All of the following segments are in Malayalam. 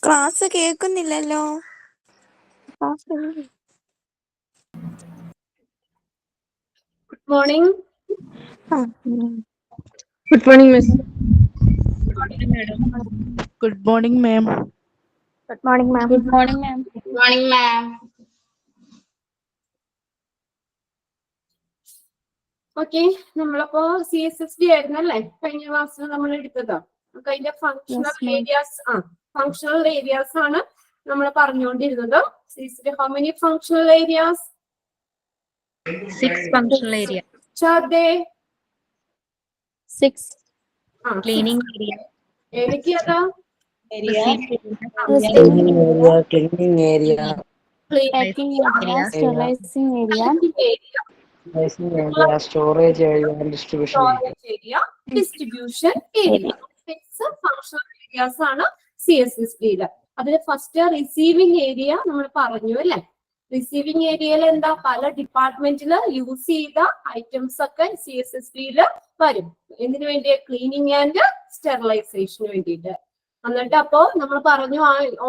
ക്ലാസ് കേൾക്കുന്നില്ലല്ലോ. Good morning. Good morning, Miss. Good morning, ma'am. Good morning, ma'am. Good morning, ma'am. Good morning, ma'am. Okay, നമ്മളിപ്പോ CSSD ആയിരുന്നല്ലേ കഴിഞ്ഞ ക്ലാസ്സിൽ നമ്മൾ എടുത്തത്. നമുക്ക് അതിന്റെ ഫങ്ഷണൽ ഏരിയാസ് ആണ് നമ്മൾ പറഞ്ഞുകൊണ്ടിരുന്നത്. CSSD, how many functional areas? 6 functional area. Chade. 6 Cleaning area. ഏതൊക്കെയാ? Cleaning area, Packing area, sterilizing area, storage area, and distribution area. Storage area, distribution area. Six functional areas ആണ് CSSD. അതിൽ ഫസ്റ്റ് റിസീവിംഗ് ഏരിയ നമ്മൾ പറഞ്ഞു അല്ലെ. റിസീവിംഗ് ഏരിയയിൽ എന്താ, പല ഡിപ്പാർട്ട്മെന്റിൽ യൂസ് ചെയ്ത ഐറ്റംസ് ഒക്കെ CSSD വരും. എന്തിനു വേണ്ടി? ക്ലീനിങ് ആൻഡ് സ്റ്റെറിലൈസേഷന് വേണ്ടിയിട്ട്. എന്നിട്ട് അപ്പോ നമ്മൾ പറഞ്ഞു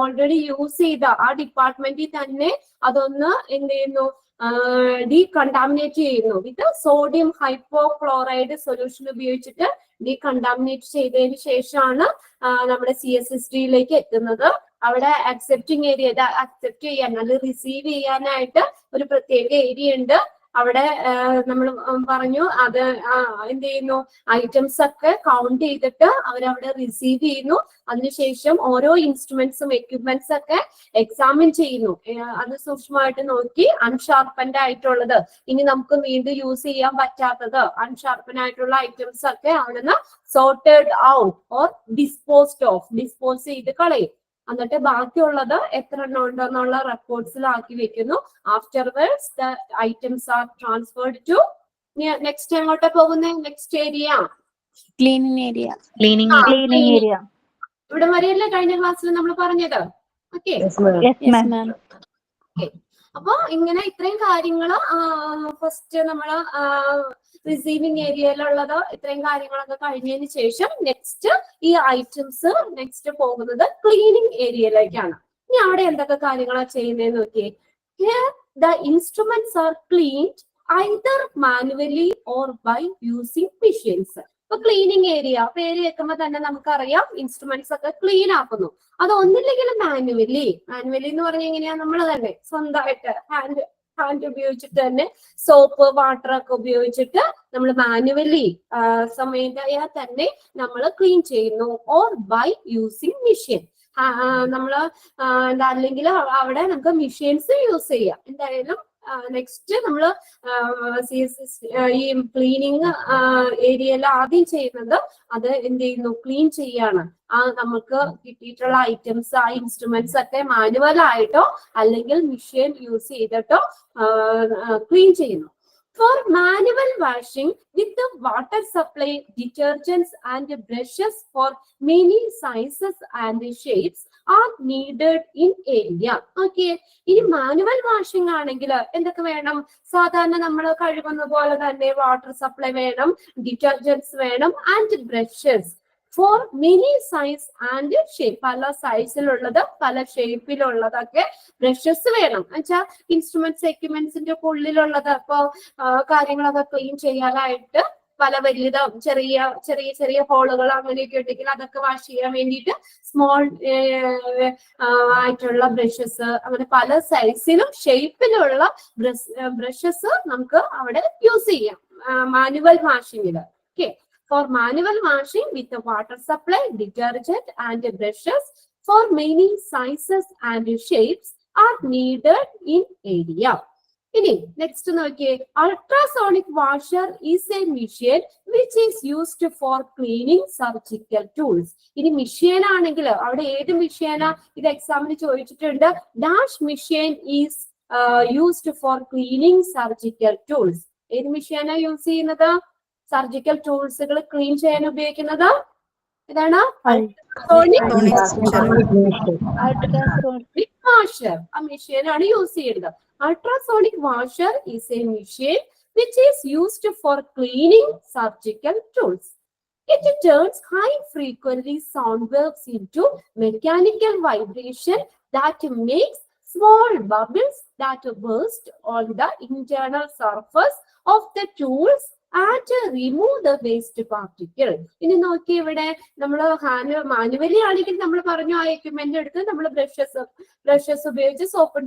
ഓൾറെഡി യൂസ് ചെയ്ത ആ ഡിപ്പാർട്ട്മെന്റിൽ തന്നെ അതൊന്ന് എന്ത് ചെയ്യുന്നു, ഡീകണ്ടാമിനേറ്റ് ചെയ്യുന്നു വിത്ത് സോഡിയം ഹൈപ്പോക്ലോറൈഡ് സൊല്യൂഷൻ ഉപയോഗിച്ചിട്ട് ഡീകണ്ടാമിനേറ്റ് ചെയ്തതിന് ശേഷമാണ് നമ്മുടെ CSSD എത്തുന്നത്. അവിടെ അക്സെപ്റ്റിംഗ് ഏരിയ, അക്സെപ്റ്റ് ചെയ്യാൻ അല്ലെങ്കിൽ റിസീവ് ചെയ്യാനായിട്ട് ഒരു പ്രത്യേക ഏരിയ ഉണ്ട്. അവിടെ നമ്മൾ പറഞ്ഞു അത് എന്ത് ചെയ്യുന്നു, ഐറ്റംസ് ഒക്കെ കൗണ്ട് ചെയ്തിട്ട് അവരവിടെ റിസീവ് ചെയ്യുന്നു. അതിനുശേഷം ഓരോ ഇൻസ്ട്രുമെന്റ്സും എക്യുപ്മെന്റ്സ് ഒക്കെ എക്സാമിൻ ചെയ്യുന്നു. അത് സൂക്ഷ്മമായിട്ട് നോക്കി അൺഷാർപ്പൻഡ് ആയിട്ടുള്ളത്, ഇനി നമുക്ക് വീണ്ടും യൂസ് ചെയ്യാൻ പറ്റാത്തത്, അൺഷാർപ്പൻ ആയിട്ടുള്ള ഐറ്റംസ് ഒക്കെ അവിടുന്ന് സോർട്ടഡ് ഔട്ട് ഓർ ഡിസ്പോസ് ചെയ്ത് കളയും. എന്നിട്ട് ബാക്കിയുള്ളത് എത്ര എണ്ണം ഉണ്ടെന്നുള്ള റെക്കോർഡ്സിലാക്കി വെക്കുന്നു. Afterwards the items are transferred to next എങ്ങോട്ടാ പോകുന്നത്? Next area cleaning area. ഇവിടെ വരെയല്ലേ കഴിഞ്ഞ ക്ലാസ്സിൽ നമ്മൾ പറഞ്ഞത്. Okay, Yes, ma'am. അപ്പൊ ഇങ്ങനെ ഇത്രയും കാര്യങ്ങൾ ഫസ്റ്റ് നമ്മൾ റിസീവിംഗ് ഏരിയയിലുള്ളത് ഇത്രയും കാര്യങ്ങളൊക്കെ കഴിഞ്ഞതിന് ശേഷം നെക്സ്റ്റ് ഈ ഐറ്റംസ് നെക്സ്റ്റ് പോകുന്നത് ക്ലീനിങ് ഏരിയയിലേക്കാണ്. ഇനി അവിടെ എന്തൊക്കെ കാര്യങ്ങളാണ് ചെയ്യുന്നതെന്ന് നോക്കിയേ. Here the instruments are cleaned either manually or by using machines. ഇപ്പൊ ക്ലീനിങ് ഏരിയ പേര് കേൾക്കുമ്പോൾ തന്നെ നമുക്കറിയാം ഇൻസ്ട്രുമെന്റ്സ് ഒക്കെ ക്ലീൻ ആക്കുന്നു. അത് ഒന്നില്ലെങ്കിൽ മാനുവലി എന്ന് പറഞ്ഞാൽ എങ്ങനെയാ, നമ്മൾ തന്നെ സ്വന്തമായിട്ട് ഹാൻഡ് ഉപയോഗിച്ചിട്ട് തന്നെ സോപ്പ് വാട്ടർ ഒക്കെ ഉപയോഗിച്ചിട്ട് നമ്മൾ മാനുവലി സമയത്തായാൽ തന്നെ നമ്മൾ ക്ലീൻ ചെയ്യുന്നു. ഓർ ബൈ യൂസിങ് മെഷീൻ, നമ്മള് അല്ലെങ്കിൽ അവിടെ നമുക്ക് മെഷീൻസ് യൂസ് ചെയ്യാം. എന്തായാലും നെക്സ്റ്റ് നമ്മള് ഈ ക്ലീനിങ് ഏരിയയിൽ ആദ്യം ചെയ്യുന്നത് അത് എന്ത് ചെയ്യുന്നു, ക്ലീൻ ചെയ്യാണ്. നമുക്ക് കിട്ടിയിട്ടുള്ള ഐറ്റംസ്, ആ ഇൻസ്ട്രുമെന്റ്സ് ഒക്കെ മാനുവൽ ആയിട്ടോ അല്ലെങ്കിൽ മെഷീൻ യൂസ് ചെയ്തിട്ടോ ക്ലീൻ ചെയ്യുന്നു. For manual washing with the water supply, detergents and brushes for many sizes and shapes are needed in area. Okay, ഇനി മാനുവൽ വാഷിംഗ് ആണെങ്കിൽ എന്തൊക്കെ വേണം? സാധാരണ നമ്മൾ കഴുകുന്ന പോലെ തന്നെ വാട്ടർ സപ്ലൈ വേണം, ഡിറ്റർജൻസ് വേണം, and brushes for many size and shape. പല സൈസിലുള്ളത് പല ഷേപ്പിലുള്ളതൊക്കെ ബ്രഷസ് വേണം. എന്നുവെച്ചാൽ ഇൻസ്ട്രുമെന്റ്സ് എക്യുപ്മെന്റ്സിന്റെ ഉള്ളിലുള്ളത് ഇപ്പൊ കാര്യങ്ങളൊക്കെ ക്ലീൻ ചെയ്യാനായിട്ട് പല വലുതും ചെറിയ ഹോളുകൾ അങ്ങനെയൊക്കെ ഉണ്ടെങ്കിൽ അതൊക്കെ വാഷ് ചെയ്യാൻ വേണ്ടിയിട്ട് സ്മോൾ ആയിട്ടുള്ള ബ്രഷസ്, അങ്ങനെ പല സൈസിലും ഷേപ്പിലുള്ള ബ്രഷസ് നമുക്ക് അവിടെ യൂസ് ചെയ്യാം മാനുവൽ വാഷിങ്ങില്. Okay, for manual washing with the water supply, detergent and brushes for many sizes and shapes are needed in area. ഇനി നെക്സ്റ്റ് നോക്കിയേ. Ultrasonic washer is A machine which is used for cleaning surgical tools. ഇനി മെഷീൻ ആണെങ്കിൽ അവിടെ ഏത് മെഷീനാ? ഇത് എക്സാമിന് ചോദിച്ചിട്ടുണ്ട്. Dash machine is used for cleaning surgical tools. ഏത് മെഷീനാ യൂസ് ചെയ്യുന്നത്? സർജിക്കൽ ടൂൾസുകൾ ക്ലീൻ ചെയ്യാൻ ഉപയോഗിക്കുന്നത് ഇതാണ് അൾട്രാസോണിക് വാഷർ. ആ മെഷീനാണ് യൂസ് ചെയ്യുന്നത്. Ultrasonic washer is A machine which is used for cleaning surgical tools. It turns high frequency sound waves into mechanical vibration that makes small bubbles that burst on the internal surface of the tools and remove the waste particle. ഇനി നോക്കി ഇവിടെ നമ്മൾ മാനുവലി ആണെങ്കിൽ നമ്മൾ പറഞ്ഞു ആ എക്യുപ്മെന്റ് എടുത്ത് നമ്മൾ ബ്രഷസ് ഉപയോഗിച്ച് സോപ്പും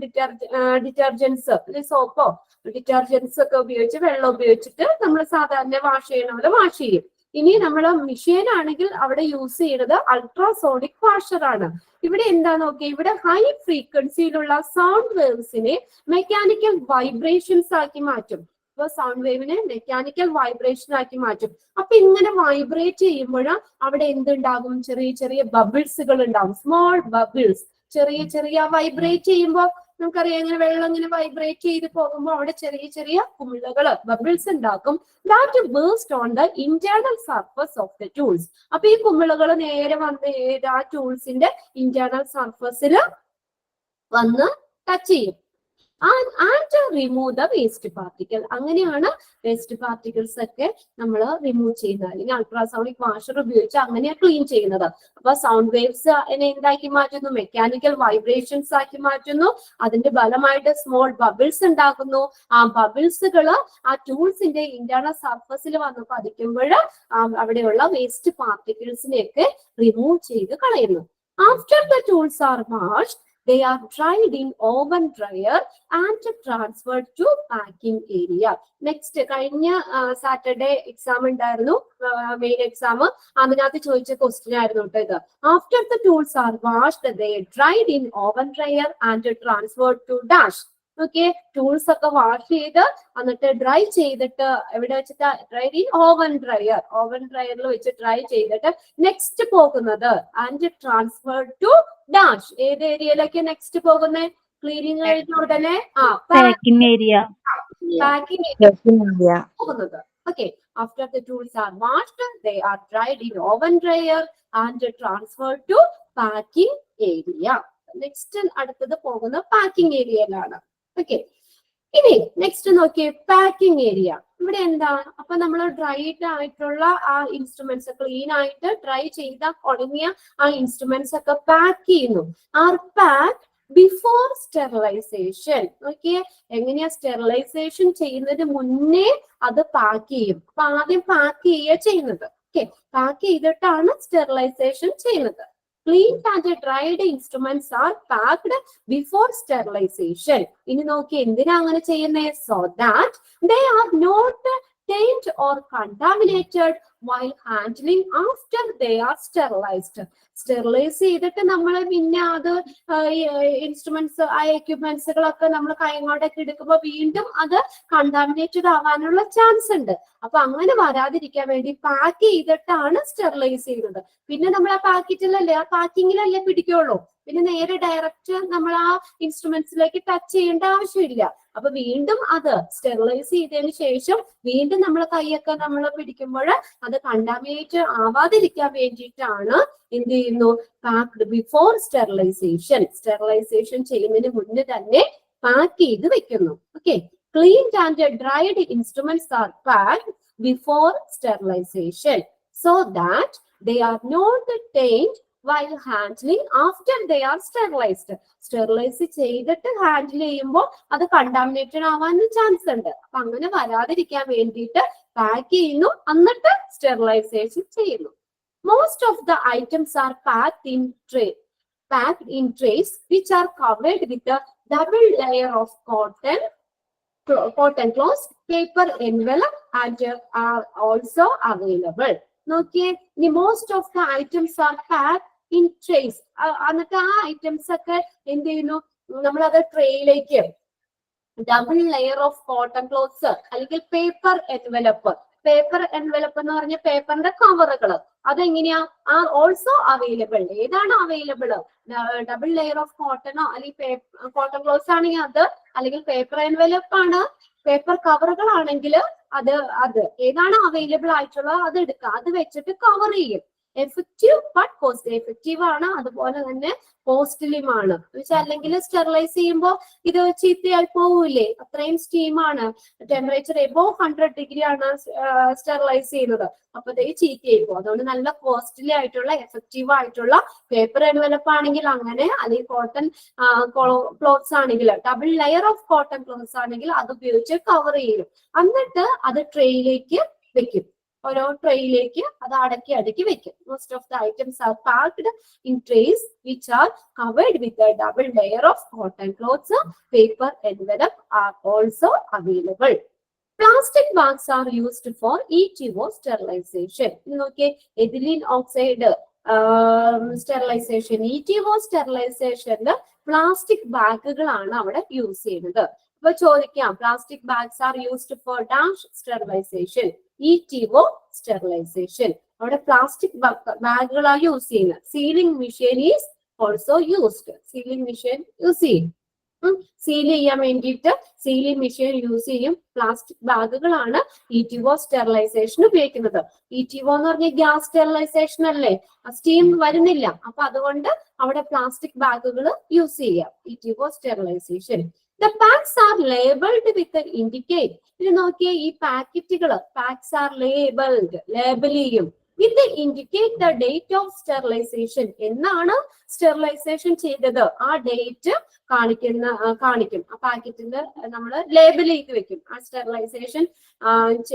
ഡിറ്റർജൻസ് സോപ്പോ ഡിറ്റർജൻസ് ഒക്കെ ഉപയോഗിച്ച് വെള്ളം ഉപയോഗിച്ചിട്ട് നമ്മൾ സാധാരണ വാഷ് ചെയ്യണ പോലെ വാഷ് ചെയ്യും. ഇനി നമ്മൾ മെഷീൻ ആണെങ്കിൽ അവിടെ യൂസ് ചെയ്യുന്നത് അൾട്രാസോണിക് വാഷർ ആണ്. ഇവിടെ എന്താ നോക്കി, ഇവിടെ high ഫ്രീക്വൻസിയിലുള്ള sound waves mechanical vibrations ആക്കി മാറ്റും. അപ്പൊ സൗണ്ട് വേവിനെ മെക്കാനിക്കൽ വൈബ്രേഷൻ ആക്കി മാറ്റും. അപ്പൊ ഇങ്ങനെ വൈബ്രേറ്റ് ചെയ്യുമ്പോൾ അവിടെ എന്തുണ്ടാകും, ചെറിയ ചെറിയ ബബിൾസുകൾ ഉണ്ടാകും, സ്മോൾ ബബിൾസ്. ചെറിയ ചെറിയ വൈബ്രേറ്റ് ചെയ്യുമ്പോൾ നമുക്കറിയാം, ഇങ്ങനെ വെള്ളം ഇങ്ങനെ വൈബ്രേറ്റ് ചെയ്ത് പോകുമ്പോൾ അവിടെ ചെറിയ ചെറിയ കുമിളകള് ബബിൾസ് ഉണ്ടാക്കും. That based on the internal surface of the tools. അപ്പൊ ഈ കുമിളകൾ നേരെ വന്ന് ആ ടൂൾസിന്റെ ഇന്റേണൽ സർഫസിൽ വന്ന് ടച്ച് ചെയ്യും. And remove the waste particle. അങ്ങനെയാണ് വേസ്റ്റ് പാർട്ടിക്കിൾസ് ഒക്കെ നമ്മൾ റിമൂവ് ചെയ്യുന്നത്, അല്ലെങ്കിൽ അൾട്രാസോണിക് വാഷർ ഉപയോഗിച്ച് അങ്ങനെയാണ് ക്ലീൻ ചെയ്യുന്നത്. അപ്പൊ സൗണ്ട് വേവ്സ് എന്താക്കി മാറ്റുന്നു, മെക്കാനിക്കൽ വൈബ്രേഷൻസ് ആക്കി മാറ്റുന്നു. അതിന്റെ ഫലമായിട്ട് സ്മോൾ ബബിൾസ് ഉണ്ടാക്കുന്നു. ആ ബബിൾസുകൾ ആ ടൂൾസിന്റെ ഇന്റേണൽ സർഫസിൽ വന്ന് പതിക്കുമ്പോൾ അവിടെയുള്ള വേസ്റ്റ് പാർട്ടിക്കിൾസിനെയൊക്കെ റിമൂവ് ചെയ്ത് കളയുന്നു. After the tools are washed, they are dried in oven dryer and transferred to packing area. Next, കഴിഞ്ഞ സാറ്റർഡേ എക്സാം ഉണ്ടായിരുന്നു, മെയിൻ എക്സാം. അതിനകത്ത് ചോദിച്ച ക്വസ്റ്റ്യൻ ആയിരുന്നു കേട്ടോ ഇത്. After the tools are washed, they dried in oven dryer and transferred to dash. Okay, tools ഒക്കെ വാഷ് ചെയ്ത് എന്നിട്ട് ഡ്രൈ ചെയ്തിട്ട് എവിടെ വെച്ചിട്ട് dry in oven dryer, oven ഡ്രയറിൽ വെച്ച് ഡ്രൈ ചെയ്തിട്ട് നെക്സ്റ്റ് പോകുന്നത് ആൻഡ് ട്രാൻസ്ഫർ ടു ഡാഷ്. ഏത് ഏരിയയിലേക്ക് നെക്സ്റ്റ് പോകുന്നത്? ക്ലീനിങ് കഴിഞ്ഞ ഉടനെ പാക്കിംഗ് ഏരിയ പോകുന്നത്. Okay, after the tools are washed, they are dried in oven dryer and transferred to packing area. Next അടുത്തത് പോകുന്ന പാക്കിംഗ് ഏരിയയിലാണ്. ഓക്കെ, ഇനി നെക്സ്റ്റ് നോക്കിയേ പാക്കിംഗ് ഏരിയ. ഇവിടെ എന്താ, അപ്പൊ നമ്മൾ ഡ്രൈഡ് ആയിട്ടുള്ള ആ ഇൻസ്ട്രുമെന്റ്സ്, ക്ലീൻ ആയിട്ട് ഡ്രൈ ചെയ്ത ഉണങ്ങിയ ആ ഇൻസ്ട്രുമെന്റ്സ് ഒക്കെ പാക്ക് ചെയ്യുന്നു. Are pack before sterilisation. Okay, എങ്ങനെയാ സ്റ്റെറിലൈസേഷൻ ചെയ്യുന്നതിന് മുന്നേ അത് പാക്ക് ചെയ്യും. അപ്പൊ ആദ്യം പാക്ക് ചെയ്യുക ചെയ്യുന്നത്. ഓക്കെ, പാക്ക് ചെയ്തിട്ടാണ് സ്റ്റെറിലൈസേഷൻ ചെയ്യുന്നത്. Cleaned and dried instruments are packed before sterilization. ഇനി നോക്കി എന്തിനാ അങ്ങനെ ചെയ്യുന്നത്? So that they are not tainted or contaminated while handling after they are sterilized. Sterilise ചെയ്തിട്ട് നമ്മൾ പിന്നെ അത് ഇൻസ്ട്രുമെന്റ്സ്, ആ എക്യുപ്മെന്റ്സുകളൊക്കെ നമ്മൾ കൈകൊണ്ടൊക്കെ എടുക്കുമ്പോൾ വീണ്ടും അത് കണ്ടാമിനേറ്റഡ് ആവാനുള്ള ചാൻസ് ഉണ്ട്. അപ്പൊ അങ്ങനെ വരാതിരിക്കാൻ വേണ്ടി പാക്ക് ചെയ്തിട്ടാണ് സ്റ്റെറിലൈസ് ചെയ്യുന്നത്. പിന്നെ നമ്മൾ ആ പാക്കറ്റിലല്ലേ, ആ പാക്കിങ്ങിലല്ലേ പിടിക്കുള്ളൂ. പിന്നെ നേരെ ഡയറക്റ്റ് നമ്മൾ ആ ഇൻസ്ട്രുമെന്റ്സിലേക്ക് ടച്ച് ചെയ്യേണ്ട ആവശ്യമില്ല. അപ്പൊ വീണ്ടും അത് സ്റ്റെറിലൈസ് ചെയ്തതിന് ശേഷം വീണ്ടും നമ്മൾ കൈയൊക്കെ നമ്മൾ പിടിക്കുമ്പോൾ അത് കണ്ടാമിനേറ്റ് ആവാതിരിക്കാൻ വേണ്ടിയിട്ടാണ് എന്ത് ചെയ്യുന്നു, പാക്ഡ് ബിഫോർ സ്റ്റെറിലൈസേഷൻ. സ്റ്റെറിലൈസേഷൻ ചെയ്യുന്നതിന് മുന്നേ തന്നെ പാക്ക് ചെയ്ത് വെക്കുന്നു. Okay, cleaned and dried instruments are packed before sterilization so that they are not tainted while handling after they are sterilized. Sterilise ചെയ്തിട്ട് ഹാൻഡിൽ ചെയ്യുമ്പോൾ അത് കണ്ടാമിനേറ്റഡ് ആവാൻ ചാൻസ് ഉണ്ട്. അപ്പൊ അങ്ങനെ വരാതിരിക്കാൻ വേണ്ടിയിട്ട് പാക്ക് ചെയ്യുന്നു, എന്നിട്ട് സ്റ്റെറിലൈസേഷൻ ചെയ്യുന്നു. Most of the items are packed in trays which are covered with a double layer of cotton cloth, paper envelope and are also available. നോക്കിയേ, most of the items are packed in trays. എന്നിട്ട് ആ ഐറ്റംസ് ഒക്കെ എന്ത് ചെയ്യുന്നു, നമ്മളത് ട്രേയിലേക്ക് double layer of cotton clothes അല്ലെങ്കിൽ പേപ്പർ എൻവലപ്പ്. പേപ്പർ എൻവലപ്പ് എന്ന് പറഞ്ഞ പേപ്പറിന്റെ കവറുകൾ അതെങ്ങനെയാ, ആർ ഓൾസോ അവൈലബിൾ. ഏതാണ് അവൈലബിൾ? ഡബിൾ ലെയർ ഓഫ് കോട്ടണോ അല്ലെങ്കിൽ കോട്ടൺ ക്ലോത്ത്സ് ആണെങ്കിൽ അത്, അല്ലെങ്കിൽ പേപ്പർ എൻവലപ്പ് ആണ്, പേപ്പർ കവറുകളാണെങ്കിൽ അത് ഏതാണ് അവൈലബിൾ ആയിട്ടുള്ളത് അത് എടുക്കുക, അത് വെച്ചിട്ട് കവർ ചെയ്യും. Effective but costly. എഫക്റ്റീവ് ആണ്, അതുപോലെ തന്നെ കോസ്റ്റ്ലിയുമാണ്. അല്ലെങ്കിൽ സ്റ്റെറിലൈസ് ചെയ്യുമ്പോൾ ഇത് ചീത്തയായി പോവില്ലേ, അത്രയും സ്റ്റീമാണ്. ടെമ്പറേച്ചർ എബോവ് 100 ഡിഗ്രി ആണ് സ്റ്റെറിലൈസ് ചെയ്യുന്നത്, അപ്പൊ ഇത് ചീത്തയായി പോകും. അതുകൊണ്ട് നല്ല കോസ്റ്റ്ലി ആയിട്ടുള്ള എഫക്റ്റീവ് ആയിട്ടുള്ള പേപ്പർ എൻവലപ്പ് ആണെങ്കിൽ അങ്ങനെ, അല്ലെങ്കിൽ കോട്ടൺ ക്ലോത്ത്സ് ആണെങ്കിൽ, double layer of cotton clothes ആണെങ്കിൽ അത് ഉപയോഗിച്ച് കവർ ചെയ്യും. എന്നിട്ട് അത് ട്രേയിലേക്ക് വെക്കും. ഓരോ ട്രേയിലേക്ക് അത് അടക്കി അടക്കി വെക്കും. Most of the items are packed in trace which are covered with a double layer of cotton cloths. Paper envelope are also available. Plastic bags are used for ETO sterilization. Okay, ethylene oxide sterilization, ETO sterilization plastic ബാഗുകളാണ് അവിടെ യൂസ് ചെയ്യുന്നത്. അപ്പൊ ചോദിക്കാം, plastic bags are used for dash sterilization, ETO sterilization. അവിടെ പ്ലാസ്റ്റിക് ബാഗുകളാണ് യൂസ് ചെയ്യുന്നത്. Sealing machine is also used. Sealing machine use ചെയ്യും, സീൽ ചെയ്യാൻ വേണ്ടിയിട്ട് സീലിംഗ് മെഷീൻ യൂസ് ചെയ്യും. പ്ലാസ്റ്റിക് ബാഗുകളാണ് ETO സ്റ്റെറിലൈസേഷൻ ഉപയോഗിക്കുന്നത്. ETO എന്ന് പറഞ്ഞാൽ ഗ്യാസ് സ്റ്റെറിലൈസേഷൻ അല്ലേ, സ്റ്റീം വരുന്നില്ല, അപ്പൊ അതുകൊണ്ട് അവിടെ പ്ലാസ്റ്റിക് ബാഗുകൾ യൂസ് ചെയ്യാം. ETO sterilisation. The packs are labeled with an indicate. ഇത് നോക്കിയേ, ഈ പാക്കറ്റുകൾ പാക്സ് ആർ ലേബിൾഡ്, ലേബൽ ചെയ്യും with the indicate the date of sterilization. എന്നാണ് സ്റ്റെറിലൈസേഷൻ ചെയ്തത് ആ ഡേറ്റ് കാണിക്കും. ആ പാക്കറ്റിന്റെ നമ്മൾ ലേബൽ ചെയ്ത് വെക്കും. ആ സ്റ്റെറിലൈസേഷൻ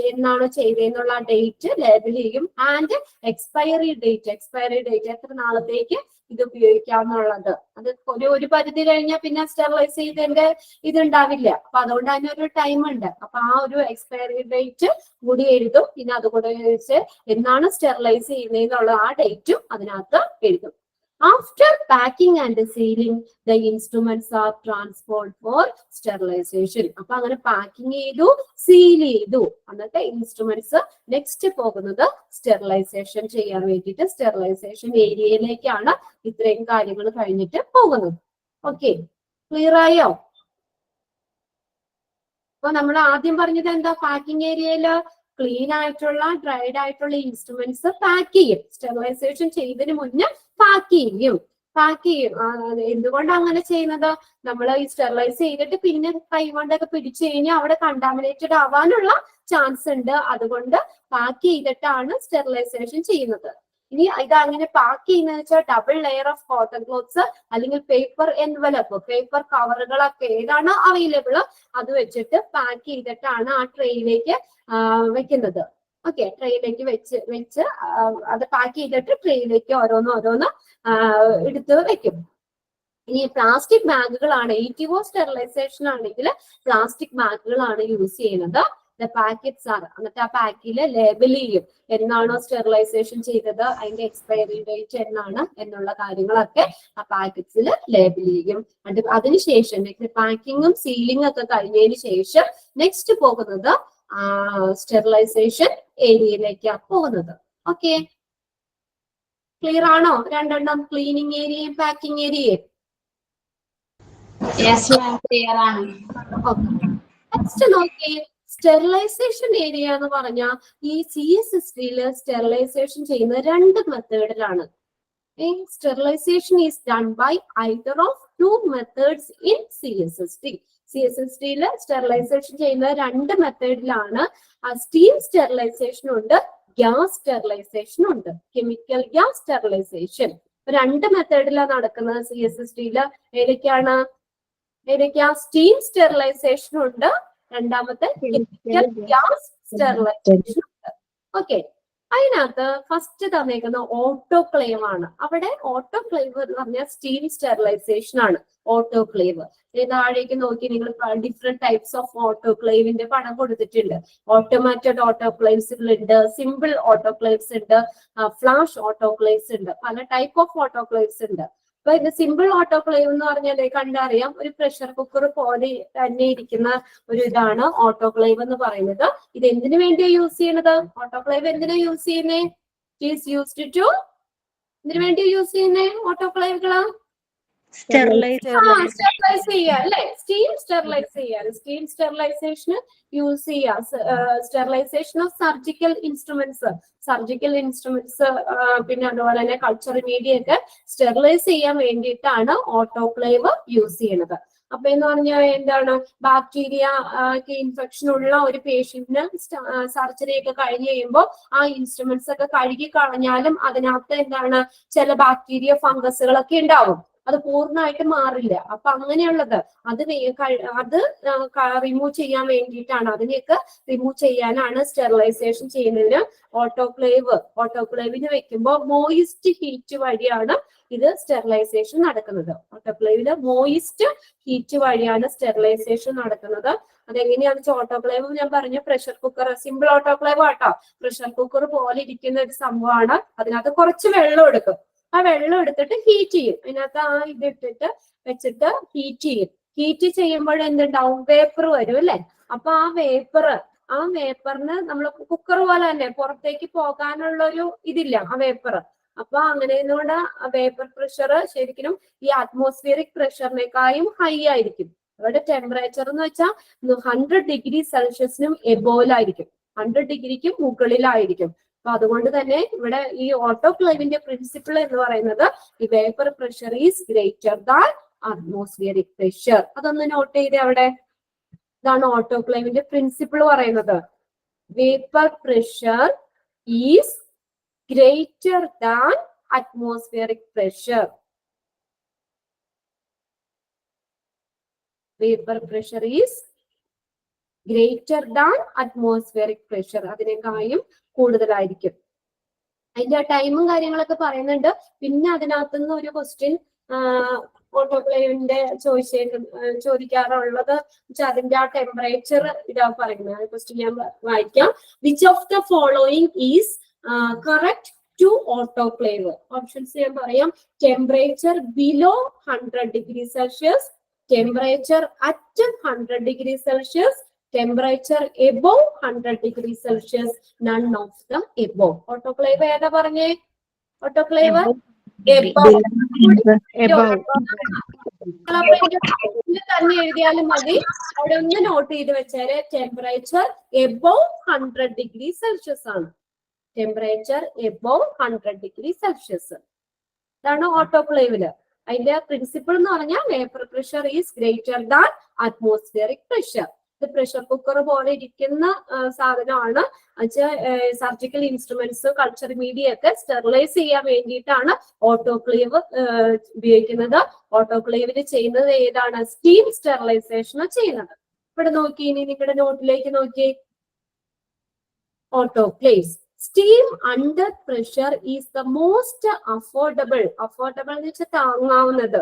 എന്നാണ് ചെയ്തതെന്നുള്ള ഡേറ്റ് ലേബൽ ചെയ്യും. ആൻഡ് എക്സ്പയറി ഡേറ്റ് എത്ര നാളത്തേക്ക് ഇത് ഉപയോഗിക്കാന്നുള്ളത്. അത് ഒരു പരിധി കഴിഞ്ഞാൽ പിന്നെ സ്റ്റെറിലൈസ് ചെയ്തതിന്റെ ഇതുണ്ടാവില്ല, അപ്പൊ അതുകൊണ്ട് അതിനൊരു ടൈം ഉണ്ട്. അപ്പൊ ആ ഒരു എക്സ്പയറി ഡേറ്റ് കൂടി എഴുതും. പിന്നെ അതുകൂടെ വെച്ച് എന്നാണ് സ്റ്റെറിലൈസ് ചെയ്യുന്നതെന്നുള്ള ആ ഡേറ്റും അതിനകത്ത് എഴുതും. After packing and sealing, the instruments are transferred for sterilization. അപ്പൊ അങ്ങനെ പാക്കിംഗ് ചെയ്തു, സീൽ ചെയ്തു, എന്നിട്ട് ഇൻസ്ട്രുമെന്റ്സ് നെക്സ്റ്റ് പോകുന്നത് സ്റ്റെറിലൈസേഷൻ ചെയ്യാൻ വേണ്ടിയിട്ട് സ്റ്റെറിലൈസേഷൻ ഏരിയയിലേക്കാണ് ഇത്രയും കാര്യങ്ങൾ കഴിഞ്ഞിട്ട് പോകുന്നത്. ഓക്കെ, ക്ലിയർ ആയോ? അപ്പൊ നമ്മൾ ആദ്യം പറഞ്ഞത് എന്താ, പാക്കിംഗ് ഏരിയയില് ക്ലീൻ ആയിട്ടുള്ള ഡ്രൈഡ് ആയിട്ടുള്ള ഇൻസ്ട്രുമെന്റ്സ് പാക്ക് ചെയ്യും. സ്റ്റെറിലൈസേഷൻ ചെയ്തതിന് മുന്നേ പാക്ക് ചെയ്യും. എന്തുകൊണ്ടാണ് അങ്ങനെ ചെയ്യുന്നത്? നമ്മൾ ഈ സ്റ്റെറിലൈസ് ചെയ്തിട്ട് പിന്നെ കൈകൊണ്ടൊക്കെ പിടിച്ചു കഴിഞ്ഞാൽ അവിടെ കണ്ടാമിനേറ്റഡ് ആവാനുള്ള ചാൻസ് ഉണ്ട്. അതുകൊണ്ട് പാക്ക് ചെയ്തിട്ടാണ് സ്റ്റെറിലൈസേഷൻ ചെയ്യുന്നത്. ഇനി ഇത് അങ്ങനെ പാക്ക് ചെയ്യുന്നത് വെച്ചാൽ double layer of cotton clothes അല്ലെങ്കിൽ പേപ്പർ എൻവലപ്പ്, പേപ്പർ കവറുകളൊക്കെ ഏതാണ് അവൈലബിൾ അത് വെച്ചിട്ട് പാക്ക് ചെയ്തിട്ടാണ് ആ ട്രേയിലേക്ക് വെക്കുന്നത്. ഓക്കെ, ട്രേയിലേക്ക് വെച്ച് അത് പാക്ക് ചെയ്തിട്ട് ട്രേയിലേക്ക് ഓരോന്ന് എടുത്ത് വെക്കും. ഇനി പ്ലാസ്റ്റിക് ബാഗുകളാണ്, ETO സ്റ്റെറിലൈസേഷൻ ആണെങ്കിൽ പ്ലാസ്റ്റിക് ബാഗുകളാണ് യൂസ് ചെയ്യുന്നത്. പാക്കറ്റ്സ് ആണ്, എന്നിട്ട് ആ പാക്കിൽ ലേബൽ ചെയ്യും എന്നാണോ സ്റ്റെറിലൈസേഷൻ ചെയ്തത്, അതിന്റെ എക്സ്പയറി ഡേറ്റ് എന്നാണ് എന്നുള്ള കാര്യങ്ങളൊക്കെ ആ പാക്കറ്റ്സിൽ ലേബൽ ചെയ്യും. അതിനുശേഷം പാക്കിങ്ങും സീലിംഗും ഒക്കെ കഴിഞ്ഞതിന് ശേഷം നെക്സ്റ്റ് പോകുന്നത് സ്റ്റെറിലൈസേഷൻ ഏരിയയിലേക്കാണ് പോകുന്നത്. ഓക്കെ, ക്ലിയർ ആണോ? രണ്ടെണ്ണം, ക്ലീനിങ് ഏരിയയും പാക്കിംഗ് ഏരിയയും. നെക്സ്റ്റ് നോക്കിയേ, സ്റ്റെറിലൈസേഷൻ ഏരിയ എന്ന് പറഞ്ഞാൽ ഈ CSST സ്റ്റെറിലൈസേഷൻ ചെയ്യുന്ന രണ്ട് മെത്തേഡിലാണ്. Sterilization is done by either of two methods in CSST. CSST sterilisation ചെയ്യുന്ന രണ്ട് മെത്തേഡിലാണ്. സ്റ്റീം സ്റ്റെറിലൈസേഷൻ ഉണ്ട്, ഗ്യാസ് സ്റ്റെറിലൈസേഷൻ ഉണ്ട്, കെമിക്കൽ ഗ്യാസ് സ്റ്റെറിലൈസേഷൻ. രണ്ട് മെത്തേഡിലാണ് നടക്കുന്നത് CSST. ഏതൊക്കെയാണ്? സ്റ്റീം സ്റ്റെറിലൈസേഷൻ ഉണ്ട്, രണ്ടാമത്തെ കെമിക്കൽ ഗ്യാസ് സ്റ്റെറിലൈസേഷൻ ഉണ്ട്. ഓക്കെ, അതിനകത്ത് ഫസ്റ്റ് തന്നേക്കുന്ന ഓട്ടോക്ലേവ് ആണ്. അവിടെ ഓട്ടോക്ലേവ് എന്ന് പറഞ്ഞാൽ സ്റ്റീം സ്റ്റെറിലൈസേഷൻ ആണ്. ഓട്ടോക്ലേവ് താഴേക്ക് നോക്കി നിങ്ങൾ ഡിഫറെന്റ് ടൈപ്സ് ഓഫ് ഓട്ടോക്ലേവിന്റെ പടം കൊടുത്തിട്ടുണ്ട്. ഓട്ടോമാറ്റഡ് ഓട്ടോക്ലേവ്സുകൾ ഉണ്ട്, സിമ്പിൾ ഓട്ടോക്ലേവ്സ് ഉണ്ട്, ഫ്ലാഷ് ഓട്ടോക്ലേവ്സ് ഉണ്ട്, പല ടൈപ്പ് ഓഫ് ഓട്ടോക്ലേവ്സ് ഉണ്ട്. അപ്പൊ ഇത് സിമ്പിൾ ഓട്ടോക്ലേവ് എന്ന് പറഞ്ഞാൽ കണ്ടറിയാം, ഒരു പ്രഷർ കുക്കർ പോലെ തന്നെ ഇരിക്കുന്ന ഒരു ഇതാണ് ഓട്ടോക്ലേവ് എന്ന് പറയുന്നത്. ഇത് എന്തിനു വേണ്ടിയാ യൂസ് ചെയ്യുന്നത്? ഓട്ടോക്ലേവ് എന്തിനാ യൂസ് ചെയ്യുന്നേ? ഇറ്റ് ഈസ് യൂസ്ഡ് ടു, എന്തിനു വേണ്ടി യൂസ് ചെയ്യുന്നേ ഓട്ടോക്ലേവുകള്? സ്റ്റെറിലൈസ് ചെയ്യുക അല്ലെ, സ്റ്റീം സ്റ്റെറിലൈസ് ചെയ്യാൻ, സ്റ്റീം സ്റ്റെറിലൈസേഷന് യൂസ് ചെയ്യാം. സ്റ്റെറിലൈസേഷൻ ഓഫ് സർജിക്കൽ ഇൻസ്ട്രുമെന്റ്സ് പിന്നെ അതുപോലെ തന്നെ കൾച്ചർ മീഡിയ ഒക്കെ സ്റ്റെറിലൈസ് ചെയ്യാൻ വേണ്ടിയിട്ടാണ് ഓട്ടോക്ലേവ് യൂസ് ചെയ്യുന്നത്. അപ്പൊ എന്ന് പറഞ്ഞാൽ എന്താണ്, ബാക്ടീരിയ ഇൻഫെക്ഷൻ ഉള്ള ഒരു പേഷ്യന്റിന് സർജറി ഒക്കെ കഴിഞ്ഞ് കഴിയുമ്പോൾ ആ ഇൻസ്ട്രുമെന്റ്സ് ഒക്കെ കഴുകി കളഞ്ഞാലും അതിനകത്ത് എന്താണ് ചില ബാക്ടീരിയ ഫംഗസുകളൊക്കെ ഉണ്ടാവും, അത് പൂർണ്ണമായിട്ട് മാറില്ല. അപ്പൊ അങ്ങനെയുള്ളത് അത് റിമൂവ് ചെയ്യാൻ വേണ്ടിയിട്ടാണ്, അതിനെയൊക്കെ റിമൂവ് ചെയ്യാനാണ് സ്റ്റെറിലൈസേഷൻ ചെയ്യുന്നതിന് ഓട്ടോക്ലേവിന് വെക്കുമ്പോൾ മോയിസ്റ്റ് ഹീറ്റ് വഴിയാണ് ഇത് സ്റ്റെറിലൈസേഷൻ നടക്കുന്നത്. ഓട്ടോക്ലേവില് മോയിസ്റ്റ് ഹീറ്റ് വഴിയാണ് സ്റ്റെറിലൈസേഷൻ നടക്കുന്നത്. അതെങ്ങനെയാണെന്ന് വെച്ചാൽ ഓട്ടോക്ലേവ് ഞാൻ പറഞ്ഞു, പ്രഷർ കുക്കർ, സിമ്പിൾ ഓട്ടോക്ലേവ് ആട്ടോ, പ്രഷർ കുക്കർ പോലെ ഇരിക്കുന്ന ഒരു സംഭവമാണ്. അതിനകത്ത് കുറച്ച് വെള്ളം എടുക്കും, ആ വെള്ളം എടുത്തിട്ട് ഹീറ്റ് ചെയ്യും, അതിനകത്ത് ആ ഇതിട്ടിട്ട് വെച്ചിട്ട് ഹീറ്റ് ചെയ്യും. ഹീറ്റ് ചെയ്യുമ്പോൾ എന്തുണ്ടാവും, വേപ്പർ വരും അല്ലെ. അപ്പൊ ആ വേപ്പറിന് നമ്മൾ കുക്കർ പോലെ തന്നെ പുറത്തേക്ക് പോകാനുള്ള ഒരു ഇതില്ല ആ വേപ്പർ. അപ്പൊ അങ്ങനെ കൊണ്ട് വേപ്പർ പ്രഷർ ശരിക്കും ഈ അറ്റ്മോസ്ഫിയറിക് പ്രഷറിനേക്കാളും ഹൈ ആയിരിക്കും. അവിടെ ടെമ്പറേച്ചർ എന്ന് വെച്ചാൽ 100 ഡിഗ്രി സെൽഷ്യസിനും എബോയിലായിരിക്കും, 100 ഡിഗ്രിക്കും മുകളിലായിരിക്കും. അപ്പൊ അതുകൊണ്ട് തന്നെ ഇവിടെ ഈ ഓട്ടോക്ലേവിന്റെ പ്രിൻസിപ്പിൾ എന്ന് പറയുന്നത് ഈ vapour pressure is greater than atmospheric pressure. അതൊന്ന് നോട്ട് ചെയ്തേ അവിടെ. ഇതാണ് ഓട്ടോക്ലേവിന്റെ പ്രിൻസിപ്പിൾ പറയുന്നത്. Vapour pressure is greater than atmospheric pressure. Vapor pressure is greater than atmospheric pressure. അതിനേക്കാളും കൂടുതലായിരിക്കും. അതിന്റെ ടൈമും കാര്യങ്ങളൊക്കെ പറയുന്നുണ്ട്. പിന്നെ അതിനകത്തുനിന്ന് ഒരു ക്വസ്റ്റ്യൻ ഓട്ടോക്ലേവിന്റെ ചോദിക്കാറുള്ളത് അതിന്റെ ആ ടെമ്പറേച്ചർ ഇതാ പറയുന്നത്. ക്വസ്റ്റ്യൻ ഞാൻ വായിക്കാം. Which of the following is correct to autoclave? Options ഞാൻ പറയാം. Temperature below 100 degree Celsius, temperature at 100 degree Celsius, temperature above 100 degree Celsius, none of the above. Autoclave ഏതാ പറഞ്ഞേ? ഓട്ടോക്ലേവ് തന്നെ എഴുതിയാലും മതി, അവിടെ ഒന്ന് നോട്ട് ചെയ്ത് വെച്ചാല് ടെമ്പറേച്ചർ എബോവ് 100 ഡിഗ്രി സെൽഷ്യസ് ആണ്. Temperature above 100 degree Celsius. ഇതാണ് ഓട്ടോക്ലേവില്. അതിന്റെ പ്രിൻസിപ്പിൾ എന്ന് പറഞ്ഞാൽ vapour pressure is greater than atmospheric pressure. ഇത് പ്രഷർ കുക്കർ പോലെ ഇരിക്കുന്ന സാധനമാണ്. സർജിക്കൽ ഇൻസ്ട്രുമെന്റ്സ്, കൾച്ചർ മീഡിയ ഒക്കെ സ്റ്റെറിലൈസ് ചെയ്യാൻ വേണ്ടിയിട്ടാണ് ഓട്ടോക്ലേവ് ഉപയോഗിക്കുന്നത്. ഓട്ടോക്ലേവിന് ചെയ്യുന്നത് ഏതാണ്? സ്റ്റീം സ്റ്റെറിലൈസേഷൻ ചെയ്യുന്നത്. ഇവിടെ നോക്കി, ഇനി നിങ്ങളുടെ നോട്ടിലേക്ക് നോക്കി. ഓട്ടോക്ലേവ്സ്. Steam under pressure is the most affordable എന്ന് വെച്ചാൽ താങ്ങാവുന്നത്,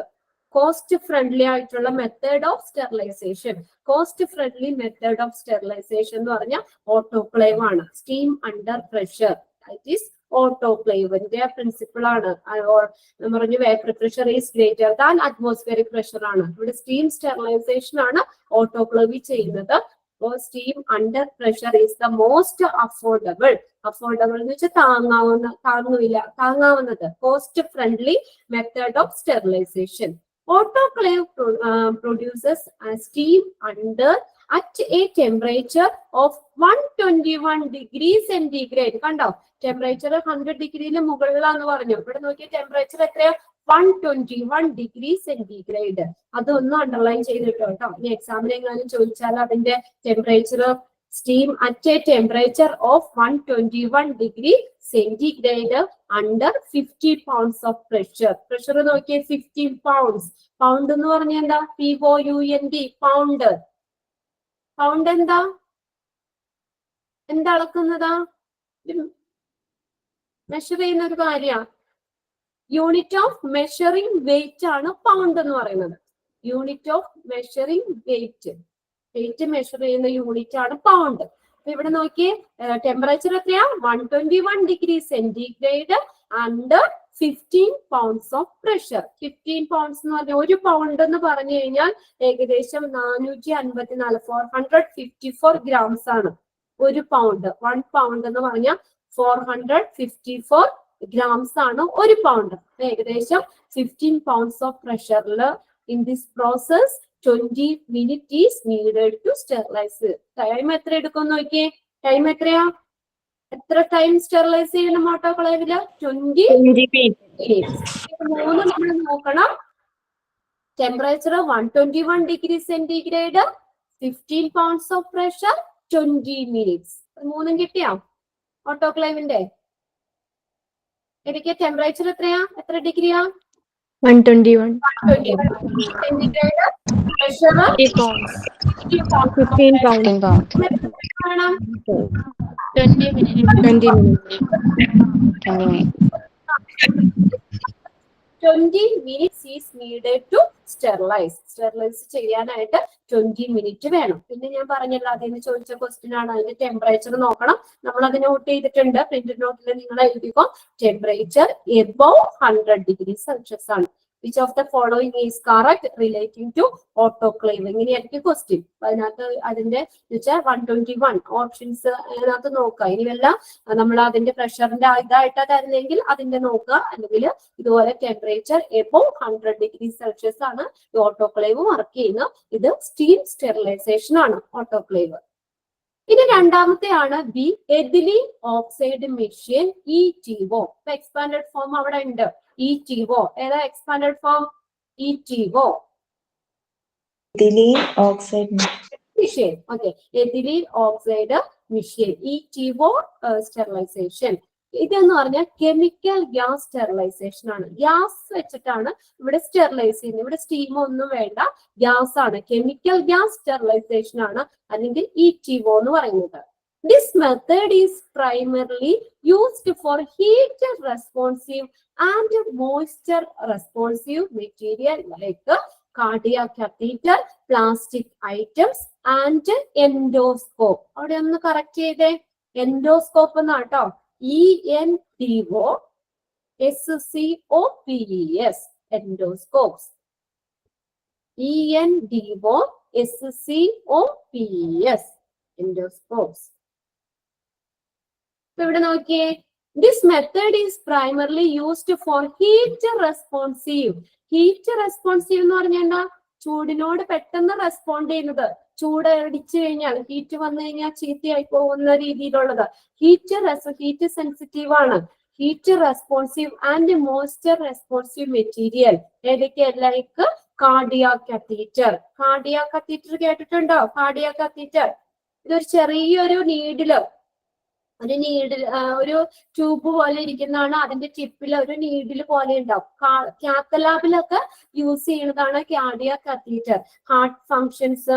കോസ്റ്റ് ഫ്രണ്ട്ലി ആയിട്ടുള്ള method of sterilization. Cost friendly method of sterilization എന്ന് പറഞ്ഞാൽ ഓട്ടോക്ലേവ് ആണ്. Steam under pressure that is ഓട്ടോക്ലേവിന്റെ പ്രിൻസിപ്പിൾ ആണ്. പറഞ്ഞു vapour pressure is greater than atmospheric pressure ആണ്. ഇവിടെ സ്റ്റീം സ്റ്റെറിലൈസേഷൻ ആണ് ഓട്ടോക്ലേവ് ചെയ്യുന്നത്. Steam under pressure is the most affordable. Affordable എന്ന് വെച്ചാൽ താങ്ങാവുന്നത്, cost friendly method of sterilization. Autoclave produces steam under at a temperature of 121 degree centigrade. കണ്ടോ, ടെമ്പറേച്ചർ 100 ഡിഗ്രിയിൽ മുകളിലാന്ന് പറഞ്ഞു. ഇവിടെ നോക്കിയ ടെമ്പറേച്ചർ എത്രയാ? 121 ഡിഗ്രി സെന്റിഗ്രേഡ്. അതൊന്നും അണ്ടർലൈൻ ചെയ്തിട്ടോ കേട്ടോ. ഇനി എക്സാമിന് എങ്ങാനും ചോദിച്ചാൽ അതിന്റെ temperature steam at a temperature of 121 degree centigrade under 50 pounds of pressure. Pressure നോക്കിയേ, 50 പൗണ്ട്സ്. പൗണ്ട് എന്ന് പറഞ്ഞാൽ എന്താ? POUND, pound. പൗണ്ട് എന്താ അളക്കുന്നതാ? മെഷർ ചെയ്യുന്ന ഒരു കാര്യമാണ്. യൂണിറ്റ് ഓഫ് മെഷറിംഗ് വെയിറ്റ് ആണ് പൗണ്ട് എന്ന് പറയുന്നത്. Unit of measuring weight measure ചെയ്യുന്ന യൂണിറ്റ് ആണ് പൗണ്ട്. അപ്പൊ ഇവിടെ നോക്കിയേ, ടെമ്പറേച്ചർ എത്രയാ? 121 degree centigrade under 15 pounds of pressure. 15 pounds എന്ന് പറഞ്ഞാൽ ഒരു പൗണ്ട് എന്ന് പറഞ്ഞു കഴിഞ്ഞാൽ ഏകദേശം 454 454 ഗ്രാംസ് ആണ് ഒരു പൗണ്ട്. 1 പൗണ്ട് എന്ന് പറഞ്ഞാൽ 454 ഗ്രാംസ് ആണ് 1 പൗണ്ട്. ഏകദേശം 15 pounds ഓഫ് പ്രഷറിൽ in this process 20 minutes is needed to sterilize. Time എത്ര എടുക്കും നോക്കിയേ. ടൈം എത്രയാ? എത്ര ടൈം സ്റ്റെറിലൈസ് ചെയ്യണം ഓട്ടോക്ലേവില്? 20 minutes. 3 നമ്മൾ നോക്കണം. Temperature 121 degree centigrade, 15 pounds of pressure, 20 minutes. 3 കിട്ടിയാ ഓട്ടോക്ലേവിന്റെ? എനിക്ക് ടെമ്പറേച്ചർ എത്രയാ? എത്ര ഡിഗ്രിയാ? 121. സെന്റിഗ്രേഡ്. Pressure 15 pounds. വേണം. 20 minutes. 20 minutes. 20 minutes is needed to sterilize. Sterilise ചെയ്യാനായിട്ട് 20 minutes വേണം. പിന്നെ ഞാൻ പറഞ്ഞല്ലോ, അതിന് ചോദിച്ച ക്വസ്റ്റ്യൻ ആണ്. അതിന്റെ ടെമ്പറേച്ചർ നോക്കണം. നമ്മൾ അത് നോട്ട് ചെയ്തിട്ടുണ്ട്. പ്രിന്റഡ് നോട്ടിൽ നിങ്ങൾ എഴുതിക്കോ. ടെമ്പറേച്ചർ എബോവ് 100 degree Celsius ആണ്. Which of the following is correct relating to autoclave? ഇങ്ങനെയായിരിക്കും ക്വസ്റ്റ്യൻ. അതിനകത്ത് അതിന്റെ വെച്ചാൽ 121 ഓപ്ഷൻസ് അതിനകത്ത് നോക്കുക. ഇനി വല്ല നമ്മൾ അതിന്റെ പ്രഷറിന്റെ ഇതായിട്ടാ തരുന്നെങ്കിൽ അതിന്റെ നോക്കുക. അല്ലെങ്കിൽ ഇതുപോലെ ടെമ്പറേച്ചർ എബോവ് 100 degree Celsius ആണ് ഈ ഓട്ടോക്ലേവ് വർക്ക് ചെയ്യുന്നത്. ഇത് സ്റ്റീം സ്റ്റെറിലൈസേഷൻ ആണ് ഓട്ടോക്ലേവ്. ഇനി രണ്ടാമത്തെയാണ് B ethylene oxide machine ETO. Expanded form അവിടെ ഉണ്ട്. ETO ഏതാ expanded form? ETO Ethylene oxide machine. Okay, ethylene oxide machine ETO sterilization. ഇതെന്ന് പറഞ്ഞാൽ കെമിക്കൽ ഗ്യാസ് സ്റ്റെറിലൈസേഷൻ ആണ്. ഗ്യാസ് വെച്ചിട്ടാണ് ഇവിടെ സ്റ്റെറിലൈസ് ചെയ്യുന്നത്. ഇവിടെ സ്റ്റീം ഒന്നും വേണ്ട, ഗ്യാസ് ആണ്. കെമിക്കൽ ഗ്യാസ് സ്റ്റെറിലൈസേഷൻ ആണ്, അല്ലെങ്കിൽ ETO എന്ന് പറയുന്നത്. This method is primarily used for heat responsive and moisture responsive material like cardiac catheter, plastic items and endoscope. അവിടെ ഒന്ന് കറക്റ്റ് ചെയ്തേ. Endoscope എന്നാട്ടോ. ENDOSCOPES endoscopes. ENDOSCOPES endoscopes. ഇവിടെ നോക്കിയേ. This method is primarily used for heat responsive. Heat responsive എന്ന് പറഞ്ഞാൽ ചൂടിനോട് പെട്ടെന്ന് റെസ്പോണ്ട് ചെയ്യുന്നത്. ചൂട് അടിച്ചു കഴിഞ്ഞാൽ, ഹീറ്റ് വന്നു കഴിഞ്ഞാൽ ചീത്തയായി പോകുന്ന രീതിയിലുള്ളത്. ഹീറ്റ് സെൻസിറ്റീവ് ആണ്. Heat responsive and moisture responsive material ഏതൊക്കെ? Like cardiac catheter. Cardiac catheter കേട്ടിട്ടുണ്ടോ? കാർഡിയാക് കത്തീറ്റർ ഇതൊരു ചെറിയൊരു നീഡില്, ഒരു ട്യൂബ് പോലെ ഇരിക്കുന്നതാണ്. അതിന്റെ ടിപ്പിൽ ഒരു നീഡില് പോലെ ഉണ്ടാവും. കാത്തലാബിലൊക്കെ യൂസ് ചെയ്യുന്നതാണ് cardiac catheter. Heart functions,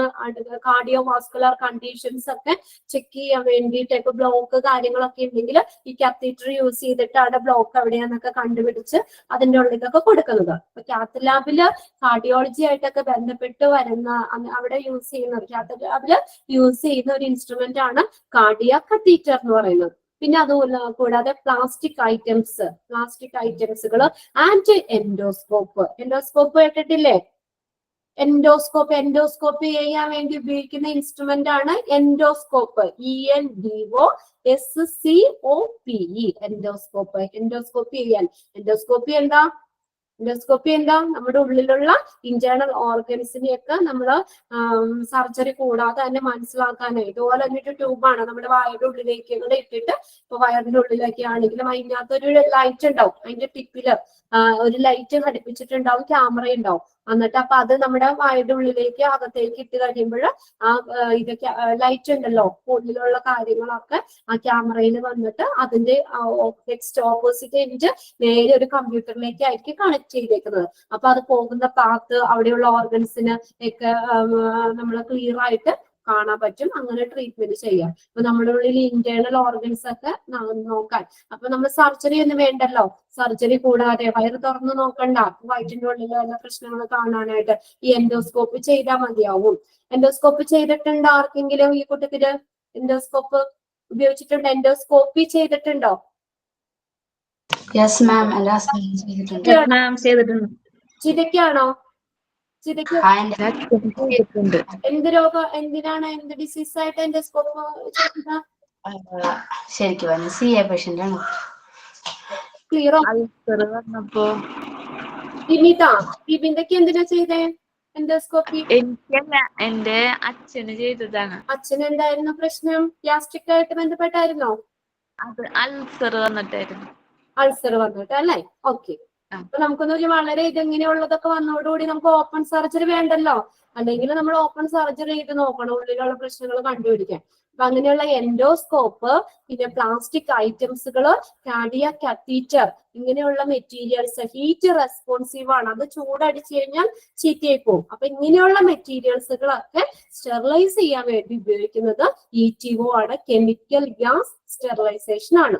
cardio vascular conditions ഒക്കെ ചെക്ക് ചെയ്യാൻ വേണ്ടിയിട്ട്, ഇപ്പൊ ബ്ലോക്ക് കാര്യങ്ങളൊക്കെ ഉണ്ടെങ്കിൽ ഈ കത്തീറ്റർ യൂസ് ചെയ്തിട്ട് അവിടെ ബ്ലോക്ക് എവിടെയാന്നൊക്കെ കണ്ടുപിടിച്ച് അതിന്റെ ഉള്ളിലൊക്കെ കൊടുക്കുന്നത്. അപ്പൊ കാത്തലാബില് കാർഡിയോളജി ആയിട്ടൊക്കെ ബന്ധപ്പെട്ട് വരുന്ന അവിടെ യൂസ് ചെയ്യുന്ന കാത്തലാബില് യൂസ് ചെയ്യുന്ന ഒരു ഇൻസ്ട്രുമെന്റ് ആണ് കാർഡിയാക് കത്തീറ്റർ എന്ന് പറയുന്നത്. പിന്നെ അതുപോലെ കൂടാതെ പ്ലാസ്റ്റിക് ഐറ്റംസുകൾ ആൻഡ് എൻഡോസ്കോപ്പ്. എൻഡോസ്കോപ്പ് കേട്ടിട്ടില്ലേ? എൻഡോസ്കോപ്പ് ചെയ്യാൻ വേണ്ടി ഉപയോഗിക്കുന്ന ഇൻസ്ട്രുമെന്റ് ആണ് എൻഡോസ്കോപ്പ്. ENDOSCOPE endoscope. എൻഡോസ്കോപ്പി എന്താ? നമ്മുടെ ഉള്ളിലുള്ള ഇന്റേണൽ ഓർഗൻസിനെയൊക്കെ നമ്മൾ സർജറി കൂടാതെ തന്നെ മനസ്സിലാക്കാനായി ഇതുപോലെ ഒരു ട്യൂബാണ് നമ്മുടെ വയറിന്റെ ഉള്ളിലേക്ക് ഇട്ടിട്ട്, ഇപ്പൊ വയറിന്റെ ഉള്ളിലേക്ക് ആണെങ്കിലും അതിനകത്തൊരു ലൈറ്റ് ഉണ്ടാവും. അതിന്റെ ടിപ്പില് ഒരു ലൈറ്റ് ഘടിപ്പിച്ചിട്ടുണ്ടാവും, ക്യാമറ ഉണ്ടാവും. എന്നിട്ട് അപ്പൊ അത് നമ്മുടെ വയറിന്റെ ഉള്ളിലേക്ക് അകത്തേക്ക് ഇട്ട് കഴിയുമ്പോൾ ആ ഇതൊക്കെ ലൈറ്റ് ഉണ്ടല്ലോ, ഉള്ളിലുള്ള കാര്യങ്ങളൊക്കെ ആ ക്യാമറയിൽ വന്നിട്ട് അതിന്റെ നെക്സ്റ്റ് ഓപ്പോസിറ്റ് എൻഡ് നേരെ ഒരു കമ്പ്യൂട്ടറിലേക്ക് ആയിരിക്കും കണക്ട് ചെയ്തേക്കുന്നത്. അപ്പൊ അത് പോകുന്ന പാത്ത്, അവിടെയുള്ള ഓർഗൻസിന് ഒക്കെ നമ്മൾ ക്ലിയർ ആയിട്ട് കാണാൻ പറ്റും. അങ്ങനെ ട്രീറ്റ്മെന്റ് ചെയ്യാം. അപ്പൊ നമ്മുടെ ഉള്ളിൽ ഇന്റേണൽ ഓർഗൻസ് ഒക്കെ നോക്കാൻ. അപ്പൊ നമ്മൾ സർജറി ഒന്നും വേണ്ടല്ലോ. സർജറി കൂടാതെ വയറ് തുറന്ന് നോക്കണ്ട. വയറ്റിന്റെ ഉള്ളിൽ വല്ല പ്രശ്നങ്ങൾ കാണാനായിട്ട് ഈ എൻഡോസ്കോപ്പ് ചെയ്താൽ മതിയാവും. എൻഡോസ്കോപ്പ് ചെയ്തിട്ടുണ്ടോ ആർക്കെങ്കിലും? ഈ കൂട്ടത്തില് എൻഡോസ്കോപ്പ് ഉപയോഗിച്ചിട്ടുണ്ട്? എൻഡോസ്കോപ്പി ചെയ്തിട്ടുണ്ടോ? Yes ma'am, ചെയ്തിട്ടുണ്ട്. ചിതയ്ക്കാണോ? എന്ത് എന്തിനാണ്, എന്ത് ഡിസീസ് ആയിട്ട് എൻഡോസ്കോപ്പ്? ശരിക്കും CA പേഷ്യന്റ് ആണ്. ക്ലിയർ ആവും. അൾസർ വന്നപ്പോ വിപിന്റെക്ക് എന്തിനാ ചെയ്തേ എൻഡോസ്കോപ്പി? എനിക്കല്ല, എന്റെ അച്ഛന് ചെയ്തതാണ്. അച്ഛന് എന്തായിരുന്നു പ്രശ്നം? ഗ്യാസ്ട്രിക് ആയിട്ട് ബന്ധപ്പെട്ടായിരുന്നോ? അത് അൾസർ വന്നിട്ടായിരുന്നു. അൾസർ വന്നിട്ട് അല്ലേ? ഓക്കെ. ആ. അപ്പൊ നമുക്കൊന്ന് വളരെ ഇതെങ്ങനെയുള്ളതൊക്കെ വന്നതോടുകൂടി നമുക്ക് ഓപ്പൺ സർജറി വേണ്ടല്ലോ. അല്ലെങ്കിൽ നമ്മൾ ഓപ്പൺ സർജറി ചെയ്ത് നോക്കണം ഉള്ളിലുള്ള പ്രശ്നങ്ങൾ കണ്ടുപിടിക്കാൻ. അപ്പൊ അങ്ങനെയുള്ള എൻഡോസ്കോപ്പ്, പിന്നെ പ്ലാസ്റ്റിക് ഐറ്റംസുകള്, കാർഡിയാക് കത്തീറ്റർ, ഇങ്ങനെയുള്ള മെറ്റീരിയൽസ് ഹീറ്റ് റെസ്പോൺസീവ് ആണ്. അത് ചൂടടിച്ചു കഴിഞ്ഞാൽ ചീത്തയായി പോകും. അപ്പൊ ഇങ്ങനെയുള്ള മെറ്റീരിയൽസുകളൊക്കെ സ്റ്റെറിലൈസ് ചെയ്യാൻ വേണ്ടി ഉപയോഗിക്കുന്നത് ETO ആണ്, കെമിക്കൽ ഗ്യാസ് സ്റ്റെറിലൈസേഷൻ ആണ്.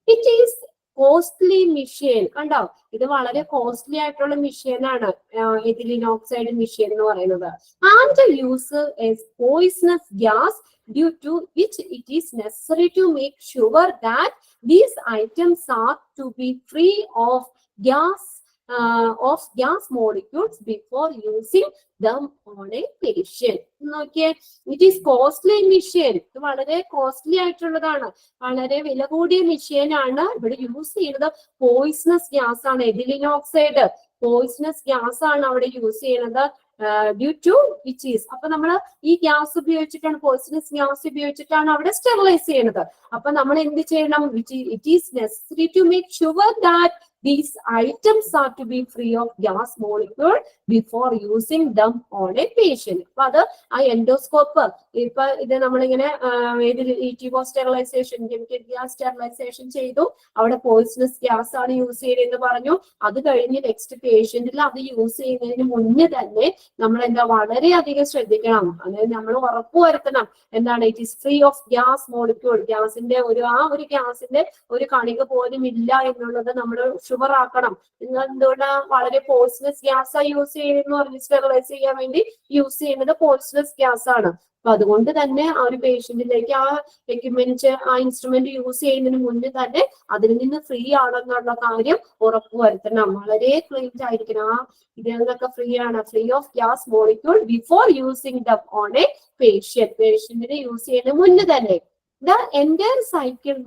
It is costly machine. കണ്ടോ, ഇത് വളരെ കോസ്റ്റ്ലി ആയിട്ടുള്ള മെഷീൻ ആണ് എഥിലീൻ ഓക്സൈഡ് മെഷീൻ എന്ന് പറയുന്നത്. And use poisonous gas due to which it is necessary to make sure that these items are to be free of gas molecules before using them on a patient. നോക്കിയേ, ഇറ്റ് ഈസ് കോസ്റ്റ്ലി മെഷീൻ. ഇത് വളരെ കോസ്റ്റ്ലി ആയിട്ടുള്ളതാണ്, വളരെ വില കൂടിയ മെഷീൻ ആണ്. ഇവിടെ യൂസ് ചെയ്യുന്നത് പോയിസണസ് ഗ്യാസ് ആണ്, എഥിലീൻ ഓക്സൈഡ് പോയിസണസ് ഗ്യാസ് ആണ് അവിടെ യൂസ് ചെയ്യുന്നത്. ഡ്യൂ ടു വിച്ച് ഈസ്, അപ്പൊ നമ്മൾ ഈ ഗ്യാസ് ഉപയോഗിച്ചിട്ടാണ്, പോയിസണസ് ഗ്യാസ് ഉപയോഗിച്ചിട്ടാണ് അവിടെ സ്റ്റെറിലൈസ് ചെയ്യുന്നത്. അപ്പൊ നമ്മൾ എന്ത് ചെയ്യണം? It is necessary to make sure that these items are to be free of gas molecule before using them on a patient. അപ്പൊ അത് ആ എൻഡോസ്കോപ്പ് ഇപ്പൊ ഇത് നമ്മളിങ്ങനെ ETO sterilisation, chemical gas sterilisation ചെയ്തു, അവിടെ പോയിസണസ് ഗ്യാസ് ആണ് യൂസ് ചെയ്യുന്നതെന്ന് പറഞ്ഞു. അത് കഴിഞ്ഞ് നെക്സ്റ്റ് പേഷ്യന്റിൽ അത് യൂസ് ചെയ്യുന്നതിന് മുന്നേ തന്നെ നമ്മൾ എന്താ വളരെയധികം ശ്രദ്ധിക്കണം. അതായത് നമ്മൾ ഉറപ്പുവരുത്തണം എന്താണ്, it is free of gas molecule. ഗ്യാസിന്റെ ഒരു ഗ്യാസിന്റെ ഒരു കണിക പോലും ഇല്ല എന്നുള്ളത് നമ്മൾ ഷുവർ ആക്കണം. നിങ്ങൾ എന്തുകൊണ്ടാണ് വളരെ പോയിസണസ് ഗ്യാസ് യൂസ് ചെയ്യുന്നത് പറഞ്ഞ് സ്റ്റെറിലൈസ് ചെയ്യാൻ വേണ്ടി യൂസ് ചെയ്യുന്നത് പോയിസണസ് ഗ്യാസ് ആണ്. അപ്പൊ അതുകൊണ്ട് തന്നെ ആ ഒരു പേഷ്യന്റിലേക്ക് ആ എക്യുപ്മെന്റ്, ആ ഇൻസ്ട്രുമെന്റ് യൂസ് ചെയ്യുന്നതിന് മുന്നേ തന്നെ അതിൽ നിന്ന് ഫ്രീ ആണെന്നുള്ള കാര്യം ഉറപ്പുവരുത്തണം. വളരെ ക്ലീൻ ആയിരിക്കണം. ആ ഇതിനൊക്കെ ഫ്രീ ആണ്, free of gas molecule before using them on a patient. പേഷ്യന്റിനെ യൂസ് ചെയ്യുന്നതിന് മുന്നേ തന്നെ. The entire cycle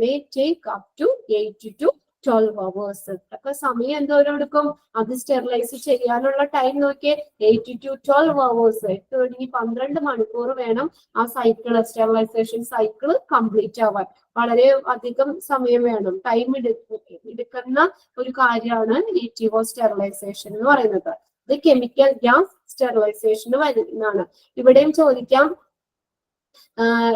may take up to 8 to 12 hours. അപ്പൊ സമയം എന്തോരം എടുക്കും? അത് സ്റ്റെറിലൈസ് ചെയ്യാനുള്ള ടൈം നോക്കിയേ, 8 to 12 hours. 12 മണിക്കൂർ വേണം ആ സൈക്കിള്, സ്റ്റെറിലൈസേഷൻ സൈക്കിള് കംപ്ലീറ്റ് ആവാൻ. വളരെ അധികം സമയം വേണം, ടൈം എടുക്കുന്ന ഒരു കാര്യമാണ് ETO സ്റ്റെറിലൈസേഷൻ എന്ന് പറയുന്നത്. ഇത് കെമിക്കൽ ഗ്യാസ് സ്റ്റെറിലൈസേഷൻ വരുന്നതാണ്. ഇവിടെയും ചോദിക്കാം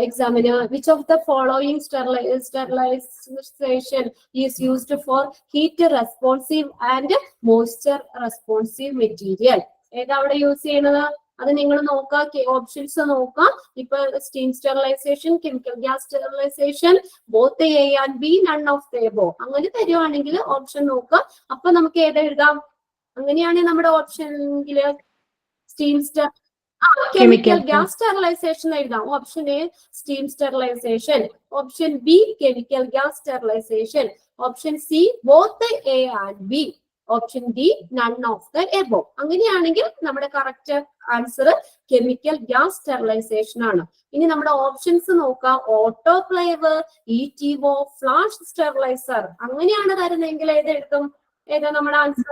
examiner, which of the following sterilization is used for heat responsive and moisture responsive material? ഏതാ അവിടെ യൂസ് ചെയ്യുന്നത്? അത് നിങ്ങൾ നോക്കാം, ഓപ്ഷൻസ് നോക്കാം. ഇപ്പൊ steam sterilisation, chemical gas sterilisation, both A and B, none of the above. അങ്ങനെ തരുവാണെങ്കിൽ ഓപ്ഷൻ നോക്കാം. അപ്പൊ നമുക്ക് ഏതാ എഴുതാം? അങ്ങനെയാണെങ്കിൽ നമ്മുടെ ഓപ്ഷനില് സ്റ്റീം chemical gas sterilization എഴുതാം. Option A steam sterilization, option B chemical gas sterilization, option C both the A and B, option D none of the above. അങ്ങനെയാണെങ്കിൽ നമ്മുടെ correct answer chemical gas sterilisation ആണ്. ഇനി നമ്മുടെ ഓപ്ഷൻസ് നോക്കാം. ഓട്ടോക്ലേവ്, ETO, ഫ്ലാഷ് സ്റ്റെറിലൈസർ അങ്ങനെയാണ് തരുന്നതെങ്കിൽ ഏതെടുക്കും? ഏതാ നമ്മുടെ ആൻസർ?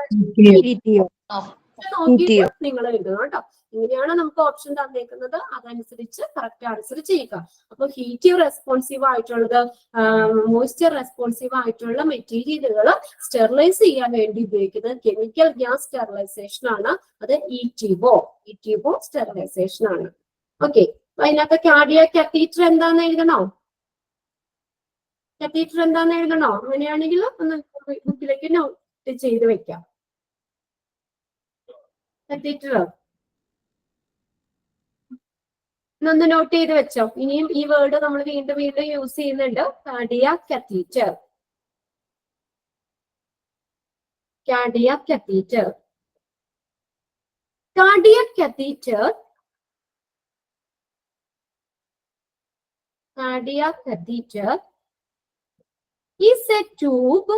നോക്കിയിട്ട് നിങ്ങൾ എഴുതണം കേട്ടോ. ഇങ്ങനെയാണ് നമുക്ക് ഓപ്ഷൻ തന്നേക്കുന്നത്, അതനുസരിച്ച് കറക്റ്റ് ആൻസർ ചെയ്യുക. അപ്പൊ ഹീറ്റ് റെസ്പോൺസീവ് ആയിട്ടുള്ളത്, മോയ്സ്ചർ റെസ്പോൺസീവ് ആയിട്ടുള്ള മെറ്റീരിയലുകൾ സ്റ്റെറിലൈസ് ചെയ്യാൻ വേണ്ടി ഉപയോഗിക്കുന്നത് കെമിക്കൽ ഗ്യാസ് സ്റ്റെറിലൈസേഷൻ ആണ്. അത് ETO സ്റ്റെറിലൈസേഷൻ ആണ്. ഓക്കെ, അതിനകത്ത് കാർഡിയാക് കത്തീറ്റർ എന്താന്ന് എഴുതണോ? കത്തീറ്റർ എന്താന്ന് എഴുതണോ? അങ്ങനെയാണെങ്കിൽ ഒന്ന് ബുക്കിലേക്ക് നോട്ട് ചെയ്ത് വെക്കാം. കത്തീറ്റർ ഒന്ന് നോട്ട് ചെയ്ത് വെച്ചോ. ഇനിയും ഈ വേർഡ് നമ്മൾ വീണ്ടും യൂസ് ചെയ്യുന്നുണ്ട്. Cardiac catheter, cardiac catheter, cardiac catheter, cardiac catheter is a tube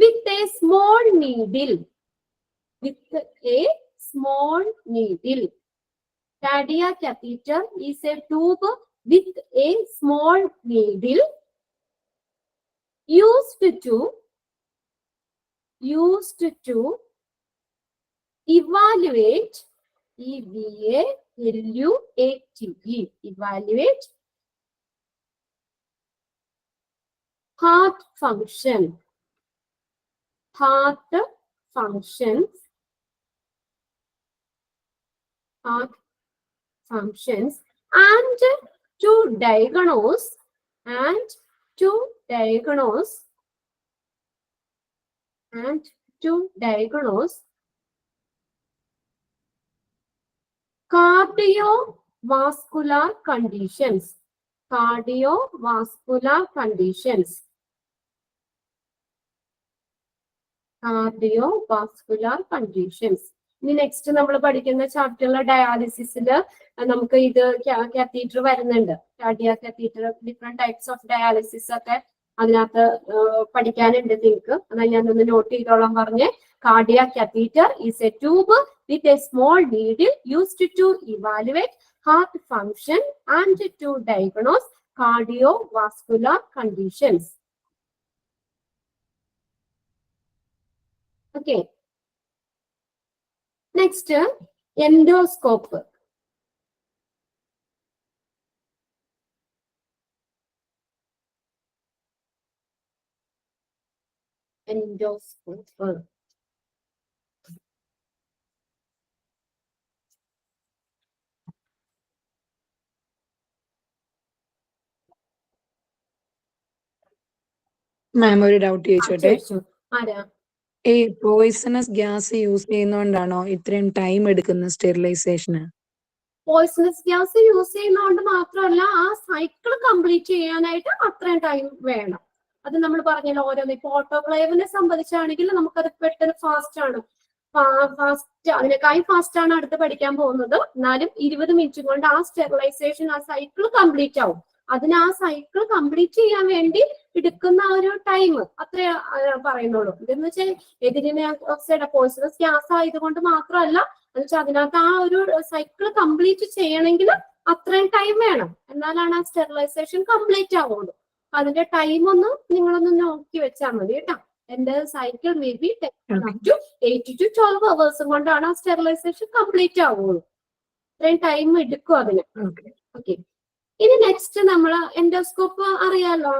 with a small needle, Cardiac catheter is a tube with a small needle used to evaluate evaluate heart functions and to diagnose cardiovascular conditions. ഇനി നെക്സ്റ്റ് നമ്മൾ പഠിക്കുന്ന ചാപ്റ്ററിലെ ഡയാലിസിസില് നമുക്ക് ഇത് കാത്തീറ്റർ വരുന്നുണ്ട്. Cardiac catheter, different types of dialysis ഒക്കെ അതിനകത്ത് പഠിക്കാനുണ്ട് നിങ്ങൾക്ക്. എന്നാൽ ഞാനൊന്ന് നോട്ട് ചെയ്തോളാം പറഞ്ഞ്. Cardiac catheter is A tube with a small needle used to evaluate heart function and to diagnose cardiovascular conditions. Okay. Next, endoscope. മാം ഒരു ഡൗട്ട് ചോദിച്ചോട്ടെ? ആരാ? ഈ പോയിസണസ് ഗ്യാസ് യൂസ് ചെയ്യുന്നോണ്ടാണോ ഇത്രയും ടൈം എടുക്കുന്നത് സ്റ്റെറിലൈസേഷന്? പോയിസണസ് ഗ്യാസ് യൂസ് ചെയ്യുന്നതുകൊണ്ട് മാത്രമല്ല, ആ സൈക്കിൾ കംപ്ലീറ്റ് ചെയ്യാനായിട്ട് അത്രയും ടൈം വേണം. അത് നമ്മൾ പറഞ്ഞല്ലോ ഓരോന്ന്. ഇപ്പൊ ഓട്ടോക്ലേവിനെ സംബന്ധിച്ചാണെങ്കിൽ നമുക്കത് പെട്ടെന്ന് ഫാസ്റ്റ് ആണ്, അതിനേക്കാളും ഫാസ്റ്റ് ആണ് അടുത്ത് പഠിക്കാൻ പോകുന്നത്. എന്നാലും 20 മിനിറ്റ് കൊണ്ട് ആ സ്റ്റെറിലൈസേഷൻ, ആ സൈക്കിൾ കംപ്ലീറ്റ് ആവും. അതിന് ആ സൈക്കിൾ കംപ്ലീറ്റ് ചെയ്യാൻ വേണ്ടി എടുക്കുന്ന ഒരു ടൈം അത്രേ പറയുന്നുള്ളൂ. ഇതെന്ന് വെച്ചാൽ എഥിലീൻ ഓക്സൈഡ് പോയിസണസ് ഗ്യാസ് ആയതുകൊണ്ട് മാത്രമല്ല, എന്ന് വെച്ചാൽ അതിനകത്ത് ആ ഒരു സൈക്കിൾ കംപ്ലീറ്റ് ചെയ്യണമെങ്കിൽ അത്രയും ടൈം വേണം. എന്നാലാണ് ആ സ്റ്റെറിലൈസേഷൻ കംപ്ലീറ്റ് ആവുള്ളൂ. അതിന്റെ ടൈം ഒന്ന് നിങ്ങളൊന്ന് നോക്കി വെച്ചാൽ മതി കേട്ടോ. എന്റെ cycle may be 8 to 12 hours കൊണ്ടാണ് ആ സ്റ്റെറിലൈസേഷൻ കംപ്ലീറ്റ് ആവുള്ളൂ. അത്രയും ടൈം എടുക്കും അതിന്. ഓക്കെ. ഇനി നെക്സ്റ്റ് നമ്മൾ എൻഡോസ്കോപ്പ് അറിയാലോ.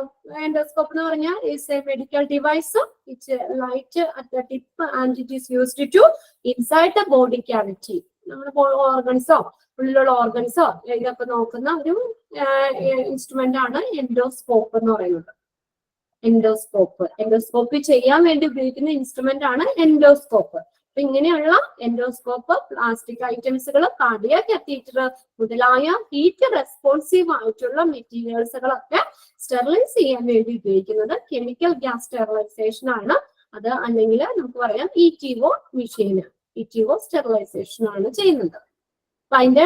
എൻഡോസ്കോപ്പ് എന്ന് പറഞ്ഞാൽ it's a medical device. It's light at the tip and it is used to inside the body cavity. നമ്മുടെ ഓർഗൻസോ ഉള്ളിലുള്ള ഓർഗൻസോ ഇതൊക്കെ നോക്കുന്ന ഒരു ഇൻസ്ട്രുമെന്റ് ആണ് എൻഡോസ്കോപ്പ് എന്ന് പറയുന്നത്. എൻഡോസ്കോപ്പ് ചെയ്യാൻ വേണ്ടി ഉപയോഗിക്കുന്ന ഇൻസ്ട്രുമെന്റ് ആണ് എൻഡോസ്കോപ്പ്. അപ്പൊ ഇങ്ങനെയുള്ള എൻഡോസ്കോപ്പ്, പ്ലാസ്റ്റിക് ഐറ്റംസുകൾ, കാർഡിയാക് കാത്തീറ്റർ മുതലായ ഹീറ്റ് റെസ്പോൺസീവ് ആയിട്ടുള്ള മെറ്റീരിയൽസുകളൊക്കെ സ്റ്റെറിലൈസ് ചെയ്യാൻ വേണ്ടി ഉപയോഗിക്കുന്നത് കെമിക്കൽ ഗ്യാസ് സ്റ്റെറിലൈസേഷൻ ആണ്. അത് അല്ലെങ്കിൽ നമുക്ക് പറയാം ETO മെഷീൻ, ETO സ്റ്റെറിലൈസേഷൻ ആണ് ചെയ്യുന്നത്. അപ്പൊ അതിന്റെ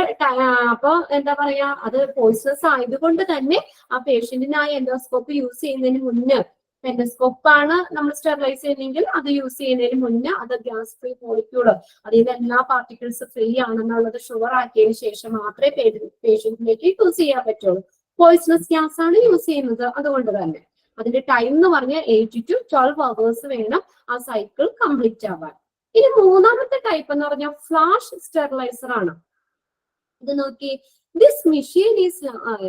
അപ്പൊ എന്താ പറയാ, അത് പോയിസണസ് ആയതുകൊണ്ട് തന്നെ ആ പേഷ്യന്റിന് ആ എൻഡോസ്കോപ്പ് യൂസ് ചെയ്യുന്നതിന് മുന്നേ, എൻഡോസ്കോപ്പ് ആണ് നമ്മൾ സ്റ്റെറിലൈസ് ചെയ്യുന്നെങ്കിൽ അത് യൂസ് ചെയ്യുന്നതിന് മുന്നേ അത് ഗ്യാസ് ഫ്രീ മോളിക്യൂള്, അതായത് എല്ലാ പാർട്ടിക്കിൾസ് ഫ്രീ ആണെന്നുള്ളത് ഷുവർ ആക്കിയതിനു ശേഷം മാത്രമേ പേഷ്യന്റിലേക്ക് യൂസ് ചെയ്യാൻ പറ്റുള്ളൂ. പോയിസണസ് ഗ്യാസ് ആണ് യൂസ് ചെയ്യുന്നത്. അതുകൊണ്ട് തന്നെ അതിന്റെ ടൈം എന്ന് പറഞ്ഞാൽ 8 to 12 hours വേണം ആ സൈക്കിൾ കംപ്ലീറ്റ് ആവാൻ. ഇനി മൂന്നാമത്തെ ടൈപ്പ് എന്ന് പറഞ്ഞാൽ ഫ്ലാഷ് സ്റ്റെറിലൈസർ ആണ്. ഇത് നോക്കി, this machine is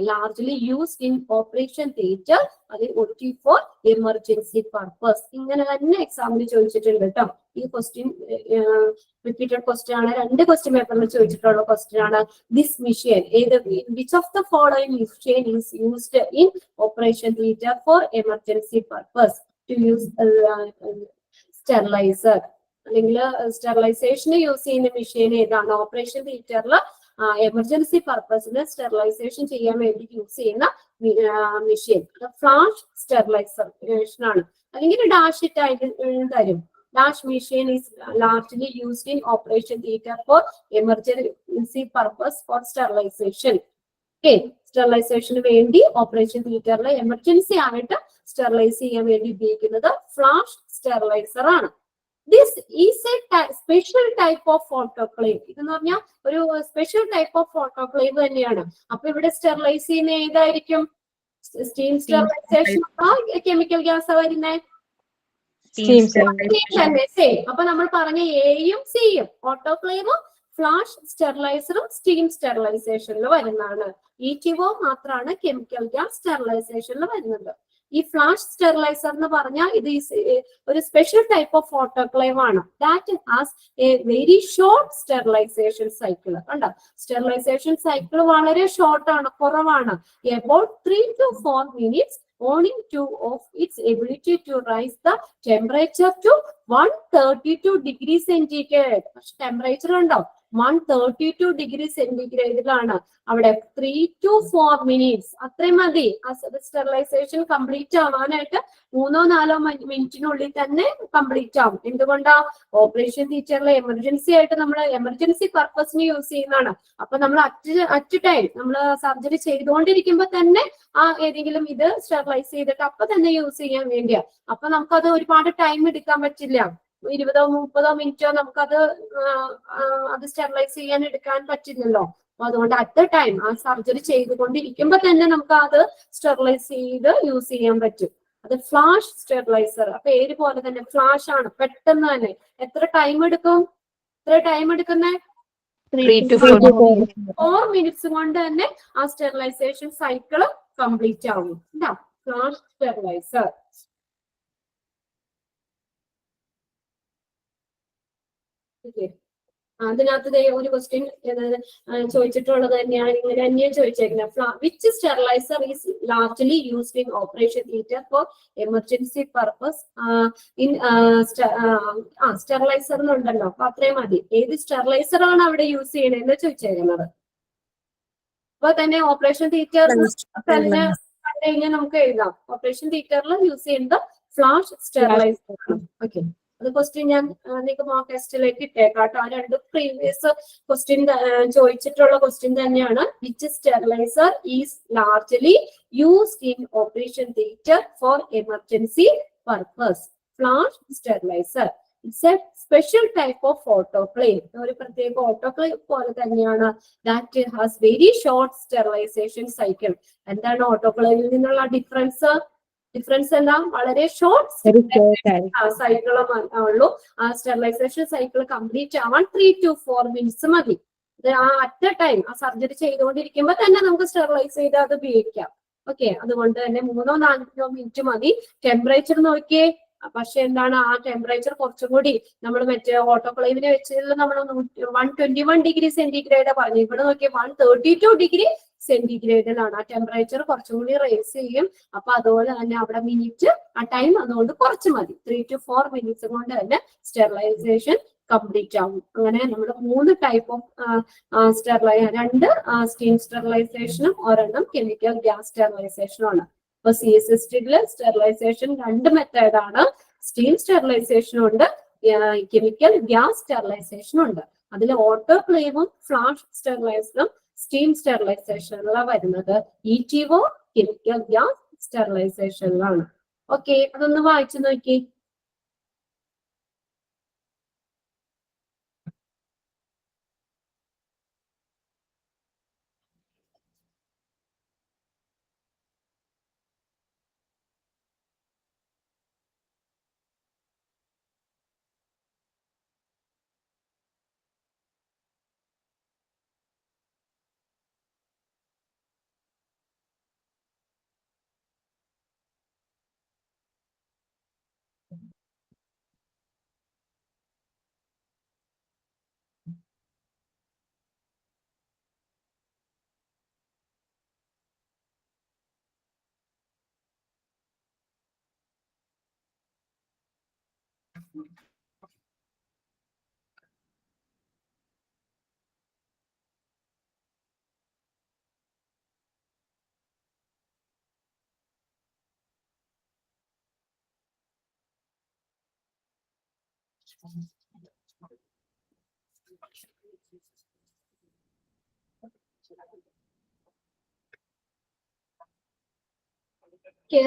largely used in operation theatre, അത് only for emergency purpose. ഇങ്ങനെ തന്നെ എക്സാമിന് ചോദിച്ചിട്ടുണ്ട് കേട്ടോ. ഈ ക്വസ്റ്റ്യൻ റിപ്പീറ്റഡ് ക്വസ്റ്റ്യൻ ആണ്, 2 ക്വസ്റ്റ്യൻ പേപ്പറിൽ ചോദിച്ചിട്ടുള്ള ക്വസ്റ്റ്യൻ ആണ്. This machine, which of the following machine is used in operation theatre for emergency purpose to use steriliser? അല്ലെങ്കിൽ സ്റ്റെറിലൈസേഷന് യൂസ് ചെയ്യുന്ന മെഷീൻ ഏതാണ്? ഓപ്പറേഷൻ തിയേറ്ററിൽ എമർജൻസി പർപ്പസിന് സ്റ്റെറിലൈസേഷൻ ചെയ്യാൻ വേണ്ടി യൂസ് ചെയ്യുന്ന മെഷീൻ ഫ്ലാഷ് സ്റ്റെറിലൈസേഷൻ ആണ്. അല്ലെങ്കിൽ ഡാഷ് ഇട്ട് ആയിട്ട് തരും. Dash machine is largely used in operation theatre for emergency purpose for sterilization. Okay, സ്റ്റെറിലൈസേഷന് വേണ്ടി ഓപ്പറേഷൻ തിയേറ്ററിൽ എമർജൻസി ആയിട്ട് സ്റ്റെറിലൈസ് ചെയ്യാൻ വേണ്ടി ഉപയോഗിക്കുന്നത് ഫ്ലാഷ് സ്റ്റെറിലൈസർ ആണ്. This is a special type of autoclave. ഇതെന്ന് പറഞ്ഞാൽ ഒരു സ്പെഷ്യൽ ടൈപ്പ് ഓഫ് ഓട്ടോക്ലേവ് തന്നെയാണ്. അപ്പൊ ഇവിടെ സ്റ്റെറിലൈസ് ചെയ്യുന്ന ഏതായിരിക്കും? സ്റ്റീം സ്റ്റെറിലൈസേഷൻ കെമിക്കൽ ഗ്യാസ് വരുന്നത് Steam തന്നെ സെയിം. അപ്പൊ നമ്മൾ പറഞ്ഞ എയും സിയും ഓട്ടോക്ലേവും ഫ്ലാഷ് സ്റ്റെറിലൈസറും സ്റ്റീം സ്റ്റെറിലൈസേഷനിൽ വരുന്നതാണ്. ETO മാത്രമാണ് കെമിക്കൽ ഗ്യാസ് സ്റ്റെറിലൈസേഷനിൽ വരുന്നത്. ഈ ഫ്ലാഷ് സ്റ്റെറിലൈസർ എന്ന് പറഞ്ഞാൽ ഇത് ഒരു സ്പെഷ്യൽ ടൈപ്പ് ഓഫ് ഓട്ടോക്ലേവ് ആണ്. That has a very short sterilisation cycle. കണ്ടോ, സ്റ്റെറിലൈസേഷൻ സൈക്കിൾ വളരെ ഷോർട്ട് ആണ്, കുറവാണ്. About 3 to 4 minutes owing to of its ability to raise the temperature to 132 degrees centigrade. Temperature ഉണ്ടോ 132 degree centigrade അവിടെ 3 to 4 minutes അത്രയും മതി സ്റ്റെറിലൈസേഷൻ കംപ്ലീറ്റ് ആവാനായിട്ട്. 3-4 മിനിറ്റിനുള്ളിൽ തന്നെ കംപ്ലീറ്റ് ആവും. എന്തുകൊണ്ടാ? ഓപ്പറേഷൻ തിയേറ്ററിലെ എമർജൻസി ആയിട്ട് നമ്മൾ എമർജൻസി പർപ്പസിന് യൂസ് ചെയ്യുന്നതാണ്. അപ്പൊ നമ്മൾ അറ്റ് ടൈം നമ്മൾ സർജറി ചെയ്തുകൊണ്ടിരിക്കുമ്പോ തന്നെ ഏതെങ്കിലും ഇത് സ്റ്റെറിലൈസ് ചെയ്തിട്ട് അപ്പൊ തന്നെ യൂസ് ചെയ്യാൻ വേണ്ടിയാ. അപ്പൊ നമുക്കത് ഒരുപാട് ടൈം എടുക്കാൻ പറ്റില്ല. 20-30 മിനിറ്റോ നമുക്കത് അത് സ്റ്റെറിലൈസ് ചെയ്യാൻ എടുക്കാൻ പറ്റില്ലല്ലോ. അപ്പൊ അതുകൊണ്ട് അറ്റ് ടൈം ആ സർജറി ചെയ്തുകൊണ്ടിരിക്കുമ്പോ തന്നെ നമുക്ക് അത് സ്റ്റെറിലൈസ് ചെയ്ത് യൂസ് ചെയ്യാൻ പറ്റും. അത് ഫ്ലാഷ് സ്റ്റെറിലൈസർ. പേര് പോലെ തന്നെ ഫ്ലാഷ് ആണ്, പെട്ടെന്ന് തന്നെ. എത്ര ടൈം എടുക്കും? എടുക്കുന്നേ 3 to 4 4 മിനിറ്റ്സ് കൊണ്ട് തന്നെ ആ സ്റ്റെറിലൈസേഷൻ സൈക്കിള് കംപ്ലീറ്റ് ആവും. Flash sterilizer. അതിനകത്ത് ഒരു ക്വസ്റ്റ്യൻ ചോദിച്ചിട്ടുള്ളത് തന്നെയാണ്, ഇങ്ങനെ തന്നെയാണ് ചോദിച്ചേക്കുന്നത്. Which steriliser is largely used in operation theatre for emergency purpose in sterilizer എന്നുണ്ടല്ലോ. അപ്പൊ അത്രയും മതി. ഏത് സ്റ്റെറിലൈസർ ആണ് അവിടെ യൂസ് ചെയ്യണമെന്ന് ചോദിച്ചേക്കുന്നത്. അപ്പൊ തന്നെ ഓപ്പറേഷൻ തിയേറ്റർ തന്നെ കണ്ടു കഴിഞ്ഞാൽ നമുക്ക് എഴുതാം. ഓപ്പറേഷൻ തിയേറ്ററിൽ യൂസ് ചെയ്യുന്നത് ഫ്ലാഷ് സ്റ്റെറിലൈസർ ആണ്. ഓക്കെ, അത് ക്വസ്റ്റ്യൻ ഞാൻ നിങ്ങൾക്ക് മോക്ക് ടെസ്റ്റിലേക്ക് ഇട്ടേക്കാട്ടോ. ആ രണ്ട് പ്രീവിയസ് ക്വസ്റ്റ്യൻ ചോദിച്ചിട്ടുള്ള ക്വസ്റ്റ്യൻ തന്നെയാണ്. Which steriliser is largely used in operation theatre for emergency purpose? Flash steriliser. It's a special type of autoclave. ഒരു പ്രത്യേക ഓട്ടോക്ലേവ് പോലെ തന്നെയാണ്. That has very short sterilisation cycle. എന്താണ് ഓട്ടോക്ലേവിൽ നിന്നുള്ള ഡിഫറൻസ്? എന്താ? വളരെ ഷോർട്ട് സൈക്കിൾ ഉള്ളൂ. ആ സ്റ്റെറിലൈസേഷൻ സൈക്കിൾ കംപ്ലീറ്റ് ആവാൻ 3 to 4 മിനിറ്റ്സ് മതി. അറ്റ് ടൈം ആ സർജറി ചെയ്തുകൊണ്ടിരിക്കുമ്പോ തന്നെ നമുക്ക് സ്റ്റെറിലൈസ് ചെയ്ത് അത് ഉപയോഗിക്കാം. ഓക്കെ, അതുകൊണ്ട് തന്നെ 3-4 മിനിറ്റ് മതി. ടെമ്പറേച്ചർ നോക്കിയേ. പക്ഷെ എന്താണ്, ആ ടെമ്പറേച്ചർ കുറച്ചും കൂടി നമ്മൾ മറ്റേ ഓട്ടോക്ലേവിനെ വെച്ചതിൽ നമ്മൾ 121 ഡിഗ്രി സെന്റിഗ്രേഡ് പറഞ്ഞു. ഇവിടെ നോക്കിയാൽ 132 ഡിഗ്രി സെന്റിഗ്രേഡിലാണ്. ആ ടെമ്പറേച്ചർ കുറച്ചും കൂടി റേസ് ചെയ്യും. അപ്പൊ അതുപോലെ തന്നെ അവിടെ മിനിറ്റ് ആ ടൈം അതുകൊണ്ട് കുറച്ച് മതി. 3 to 4 മിനിറ്റ്സ് കൊണ്ട് തന്നെ സ്റ്റെറിലൈസേഷൻ കംപ്ലീറ്റ് ആവും. അങ്ങനെ നമ്മൾ 3 ടൈപ്പ് ഓഫ് രണ്ട് സ്റ്റീം സ്റ്റെറിലൈസേഷനും ഒരെണ്ണം കെമിക്കൽ ഗ്യാസ് സ്റ്റെറിലൈസേഷനും ആണ്. അപ്പൊ CSSTയില് സ്റ്റെറിലൈസേഷൻ 2 മെത്തേഡാണ്. സ്റ്റീം സ്റ്റെറിലൈസേഷനും ഉണ്ട്, കെമിക്കൽ ഗ്യാസ് സ്റ്റെറിലൈസേഷനും ഉണ്ട്. അതിൽ ഓട്ടോക്ലേവും ഫ്ലാഷ് സ്റ്റെറിലൈസറും സ്റ്റീം സ്റ്റെറിലൈസേഷനിലാണ് വരുന്നത്. ETO കെമിക്കൽ ഗ്യാസ് സ്റ്റെറിലൈസേഷനിലാണ്. ഓക്കെ, അതൊന്ന് വായിച്ചു നോക്കി.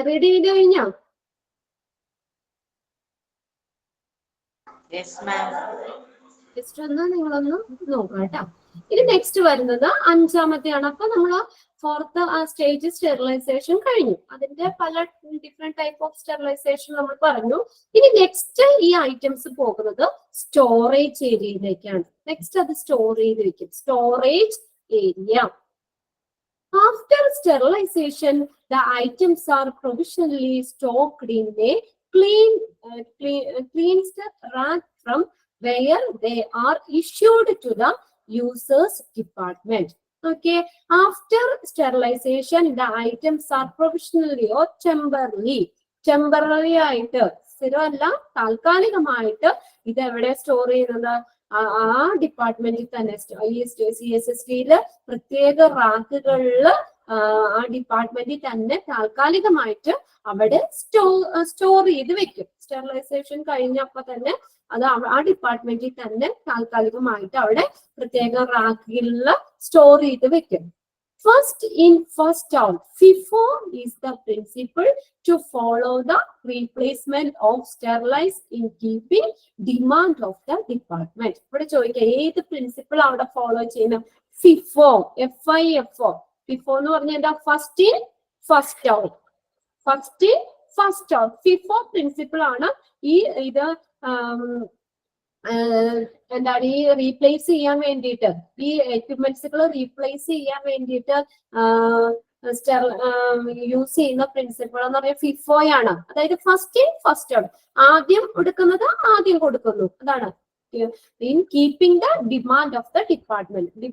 റെഡി ചെയ്ത് കഴിഞ്ഞോ? ജസ്റ്റ് ഒന്ന് നിങ്ങളൊന്ന് നോക്കാം കേട്ടോ. ഇനി നെക്സ്റ്റ് വരുന്നത് അഞ്ചാമത്തെയാണ്. അപ്പൊ നമ്മൾ ഫോർത്ത് സ്റ്റേജ് സ്റ്റെറിലൈസേഷൻ കഴിഞ്ഞു. അതിന്റെ പല ഡിഫറെന്റ് ടൈപ്പ് ഓഫ് സ്റ്റെറിലൈസേഷൻ നമ്മൾ പറഞ്ഞു. ഇനി നെക്സ്റ്റ് ഈ ഐറ്റംസ് പോകുന്നത് സ്റ്റോറേജ് ഏരിയയിലേക്കാണ്. നെക്സ്റ്റ് അത് സ്റ്റോർ ചെയ്ത് വെക്കും. Storage area. After sterilization, the items are provisionally stocked in a cleansed rack from where they are issued to the user's department. Okay. After sterilization, the items are provisionally or temporarily ആയിട്ട് സ്ഥിരമല്ല താൽക്കാലികമായിട്ട് ഇത് എവിടെ സ്റ്റോർ ചെയ്യുന്നത്? ആ ഡിപ്പാർട്ട്മെന്റിൽ തന്നെ CSSDയില് പ്രത്യേക റാക്കുകളില് ആ ഡിപ്പാർട്ട്മെന്റിൽ തന്നെ താൽക്കാലികമായിട്ട് അവിടെ സ്റ്റോർ ചെയ്ത് വെക്കും. സ്റ്റെറിലൈസേഷൻ കഴിഞ്ഞപ്പോ തന്നെ അത് ആ ഡിപ്പാർട്ട്മെന്റിൽ തന്നെ താൽക്കാലികമായിട്ട് അവിടെ പ്രത്യേക റാക്കുകളില് സ്റ്റോർ ചെയ്ത് വെക്കും. First in, first out. FIFO is the principle to follow the replacement of sterilized in keeping demand of the department. ഇവിടെ ചോദിക്കാം ഏത് പ്രിൻസിപ്പിൾ അവിടെ ഫോളോ ചെയ്യുന്ന? FIFO, FIFO. FIFO എന്ന് പറഞ്ഞാൽ എന്താ? First in first out. First in first out. FIFO principle ആണ് ഈ ഇത് എന്താണ് ഈ റീപ്ലേസ് ചെയ്യാൻ വേണ്ടിയിട്ട്, ഈ എക്യുപ്മെന്റ്സുകൾ റീപ്ലേസ് ചെയ്യാൻ വേണ്ടിയിട്ട് യൂസ് ചെയ്യുന്ന പ്രിൻസിപ്പിൾ എന്ന് പറയുന്നത് ഫിഫോയാണ്. അതായത് ഫസ്റ്റ് ഇൻ ഫസ്റ്റ് ഔട്ട്. ആദ്യം എടുക്കുന്നത് ആദ്യം കൊടുക്കുന്നു. അതാണ് in keeping the demand of the department.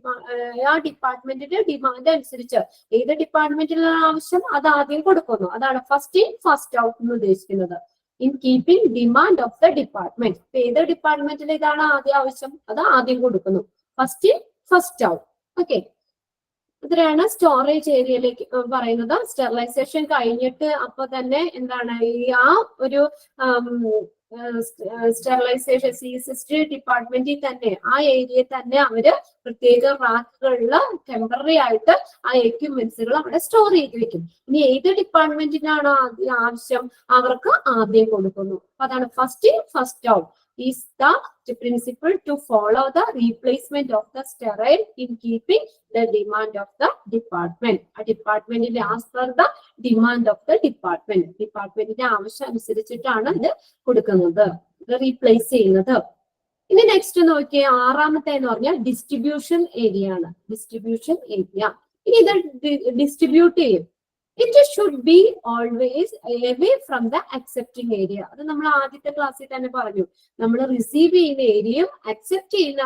ആ ഡിപ്പാർട്ട്മെന്റിന്റെ ഡിമാൻഡ് അനുസരിച്ച് ഏത് ഡിപ്പാർട്ട്മെന്റിലാണ് ആവശ്യം അത് ആദ്യം കൊടുക്കുന്നു. അതാണ് ഫസ്റ്റ് ഇൻ ഫസ്റ്റ് ഔട്ട് എന്ന് ഉദ്ദേശിക്കുന്നത്. In keeping demand of the department. ഏത് ഡിപ്പാർട്ട്മെന്റിൽ ഇതാണ് ആദ്യം ആവശ്യം അത് ആദ്യം കൊടുക്കുന്നു. First in first out. Okay. ഇത്രയാണ് സ്റ്റോറേജ് ഏരിയയിലേക്ക് പറയുന്നത്. സ്റ്റെറിലൈസേഷൻ കഴിഞ്ഞിട്ട് അപ്പൊ തന്നെ എന്താണ് ഈ ആ ഒരു സ്റ്റെറിലൈസേഷൻ CSSD ഡിപ്പാർട്ട്മെന്റിൽ തന്നെ ആ ഏരിയയിൽ തന്നെ അവര് പ്രത്യേക റാക്കുകളില് ടെമ്പററി ആയിട്ട് ആ എക്യുപ്മെന്റ്സുകൾ അവിടെ സ്റ്റോർ ചെയ്ത് വെക്കും. ഇനി ഏത് ഡിപ്പാർട്ട്മെന്റിനാണോ ആവശ്യം അവർക്ക് ആദ്യം കൊടുക്കുന്നു. അതാണ് first in first out is the principle to follow the replacement of the sterile in keeping the demand of the department. A department as per the demand of the department. ഡിപ്പാർട്ട്മെന്റിന്റെ ആവശ്യം അനുസരിച്ചിട്ടാണ് ഇത് കൊടുക്കുന്നത്, ഇത് റീപ്ലേസ് ചെയ്യുന്നത്. ഇനി നെക്സ്റ്റ് നോക്കിയേ ആറാമത്തെ എന്ന് പറഞ്ഞാൽ ഡിസ്ട്രിബ്യൂഷൻ ഏരിയ ആണ്. Distribution area. ഇനി ഇത് ഡിസ്ട്രിബ്യൂട്ട് ചെയ്യും. It should be always away from the accepting area. അത് നമ്മൾ ആദ്യത്തെ ക്ലാസ്സിൽ തന്നെ പറഞ്ഞു. നമ്മൾ റിസീവ് ചെയ്യുന്ന ഏരിയയും അക്സെപ്റ്റ് ചെയ്യുന്ന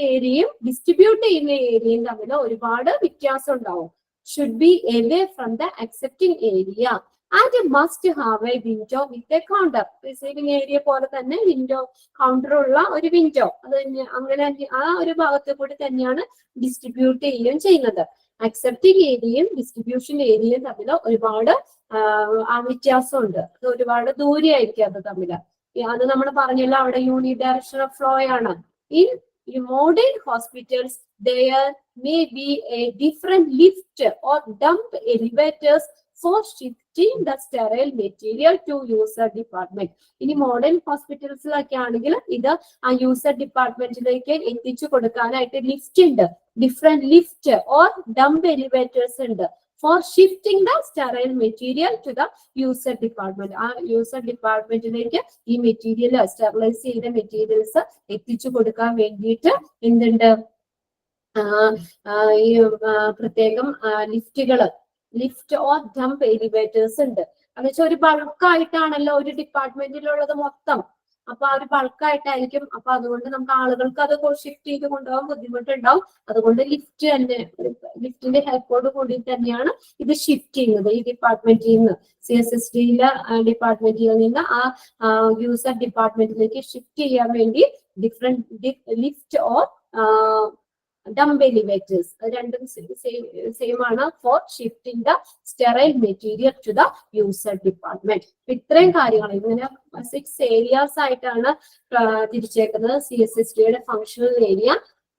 ഏരിയയും ഡിസ്ട്രിബ്യൂട്ട് ചെയ്യുന്ന ഏരിയയും തമ്മിൽ ഒരുപാട് വ്യത്യാസം ഉണ്ടാവും. Should be away from the accepting area and must have a window with a counter. Receiving area പോലെ തന്നെ വിൻഡോ കൗണ്ടർ ഉള്ള ഒരു വിൻഡോ, അത് അങ്ങനെ ആ ഒരു ഭാഗത്ത് കൂടി തന്നെയാണ് ഡിസ്ട്രിബ്യൂട്ട് ചെയ്യുകയും ചെയ്യുന്നത്. അക്സെപ്റ്റിംഗ് ഏരിയയും ഡിസ്ട്രിബ്യൂഷൻ ഏരിയയും തമ്മിൽ ഒരുപാട് വ്യത്യാസമുണ്ട്. അത് ഒരുപാട് ദൂരെയായിരിക്കും അത് തമ്മിൽ. അത് നമ്മൾ പറഞ്ഞല്ലോ അവിടെ യൂണി ഡയറക്ഷൻ ഓഫ് ഫ്ലോ ആണ്. In modern hospitals there may be a different lift or dump elevators for shifting the sterile material to user department. ഇനി മോഡേൺ ഹോസ്പിറ്റൽസിലൊക്കെ ആണെങ്കിൽ ഇത് ആ യൂസർ ഡിപ്പാർട്ട്മെന്റിലേക്ക് എത്തിച്ചു കൊടുക്കാനായിട്ട് ലിഫ്റ്റ് ഉണ്ട്. Different lift or dump elevators ഉണ്ട് for shifting the sterile material to the user department. ആ യൂസർ ഡിപ്പാർട്ട്മെന്റിലേക്ക് ഈ മെറ്റീരിയൽ സ്റ്റെറിലൈസ് ചെയ്ത മെറ്റീരിയൽസ് എത്തിച്ചു കൊടുക്കാൻ വേണ്ടിയിട്ട് എന്തുണ്ട് ഈ പ്രത്യേകം ലിഫ്റ്റ് ഓർ ഡംപ് എലിവേറ്റേഴ്സ് ഉണ്ട്. എന്ന് വെച്ചാൽ ഒരു ബൾക്കായിട്ടാണല്ലോ ഒരു ഡിപ്പാർട്ട്മെന്റിലുള്ളത് മൊത്തം. അപ്പൊ ആ ഒരു ബൾക്കായിട്ടായിരിക്കും. അപ്പൊ അതുകൊണ്ട് നമുക്ക് ആളുകൾക്ക് അത് ഷിഫ്റ്റ് ചെയ്ത് കൊണ്ടുപോകാൻ ബുദ്ധിമുട്ടുണ്ടാവും. അതുകൊണ്ട് ലിഫ്റ്റിന്റെ ഹെൽപ്പോട് കൂടി തന്നെയാണ് ഇത് ഷിഫ്റ്റ് ചെയ്യുന്നത്. ഈ ഡിപ്പാർട്ട്മെന്റിൽ നിന്ന് CSSDയിലെ ഡിപ്പാർട്ട്മെന്റിൽ നിന്ന് ആ യൂസർ ഡിപ്പാർട്ട്മെന്റിലേക്ക് ഷിഫ്റ്റ് ചെയ്യാൻ വേണ്ടി different lift or dump elevators രണ്ടും സെയിം ആണ് for shifting the sterile material to the user department. ഇത്രയും കാര്യങ്ങൾ ഇങ്ങനെ 6 ഏരിയാസ് ആയിട്ടാണ് തിരിച്ചേക്കുന്നത് CSSDയുടെ ഫങ്ഷണൽ ഏരിയ.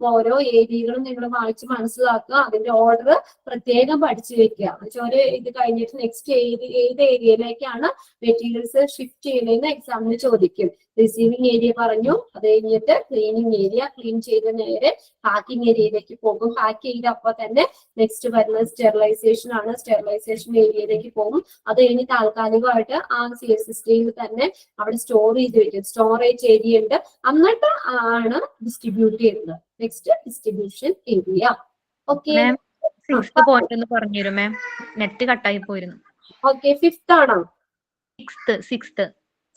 ഓരോ ഏരിയകളും നിങ്ങൾ വായിച്ച് മനസ്സിലാക്കുക, അതിന്റെ ഓർഡർ പ്രത്യേകം പഠിച്ചു വെക്കുക. ഒരു ഇത് കഴിഞ്ഞിട്ട് നെക്സ്റ്റ് ഏത് ഏരിയയിലേക്കാണ് മെറ്റീരിയൽസ് ഷിഫ്റ്റ് ചെയ്യുന്നതെന്ന് എക്സാമിന് ചോദിക്കും. റിസീവിംഗ് ഏരിയ പറഞ്ഞു, അത് കഴിഞ്ഞിട്ട് ക്ലീനിങ് ഏരിയ, ക്ലീൻ ചെയ്ത നേരെ പാക്കിംഗ് ഏരിയയിലേക്ക് പോകും. പാക്ക് ചെയ്ത അപ്പൊ തന്നെ നെക്സ്റ്റ് വരുന്നത് സ്റ്റെറിലൈസേഷൻ ആണ്. സ്റ്റെറിലൈസേഷൻ ഏരിയയിലേക്ക് പോകും. അത് കഴിഞ്ഞ് താൽക്കാലികമായിട്ട് ആ CSSTയിൽ തന്നെ അവിടെ സ്റ്റോർ ചെയ്ത് വെക്കും. സ്റ്റോറേജ് ഏരിയ ഉണ്ട്. എന്നിട്ട് ആണ് ഡിസ്ട്രിബ്യൂട്ട് ചെയ്യുന്നത്. Next distribution area. Okay, sixth point എന്ന് പറഞ്ഞുതരും മാം, നെറ്റ് കട്ടായി പോയിരുന്നു. ഓക്കെ, ഫിഫ്ത് ആണോ?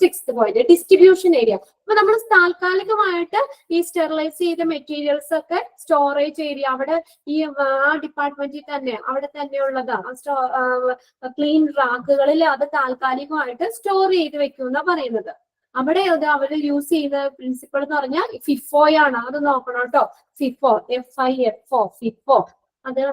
Sixth point distribution area. അപ്പൊ നമ്മൾ താൽക്കാലികമായിട്ട് ഈ സ്റ്റെറിലൈസ് ചെയ്ത മെറ്റീരിയൽസ് ഒക്കെ സ്റ്റോറേജ് ഏരിയ അവിടെ ഈ ആ ഡിപ്പാർട്ട്മെന്റിൽ തന്നെ അവിടെ തന്നെ ഉള്ളതാ ക്ലീൻ റാക്കുകളിൽ അത് താൽക്കാലികമായിട്ട് സ്റ്റോർ ചെയ്ത് വെക്കും എന്നാ പറയുന്നത്. അവിടെ അവർ യൂസ് ചെയ്യുന്ന പ്രിൻസിപ്പിൾ എന്ന് പറഞ്ഞാൽ FIFO ആണ്. അത് നോക്കണം കേട്ടോ. FIFO, FIFO, അത്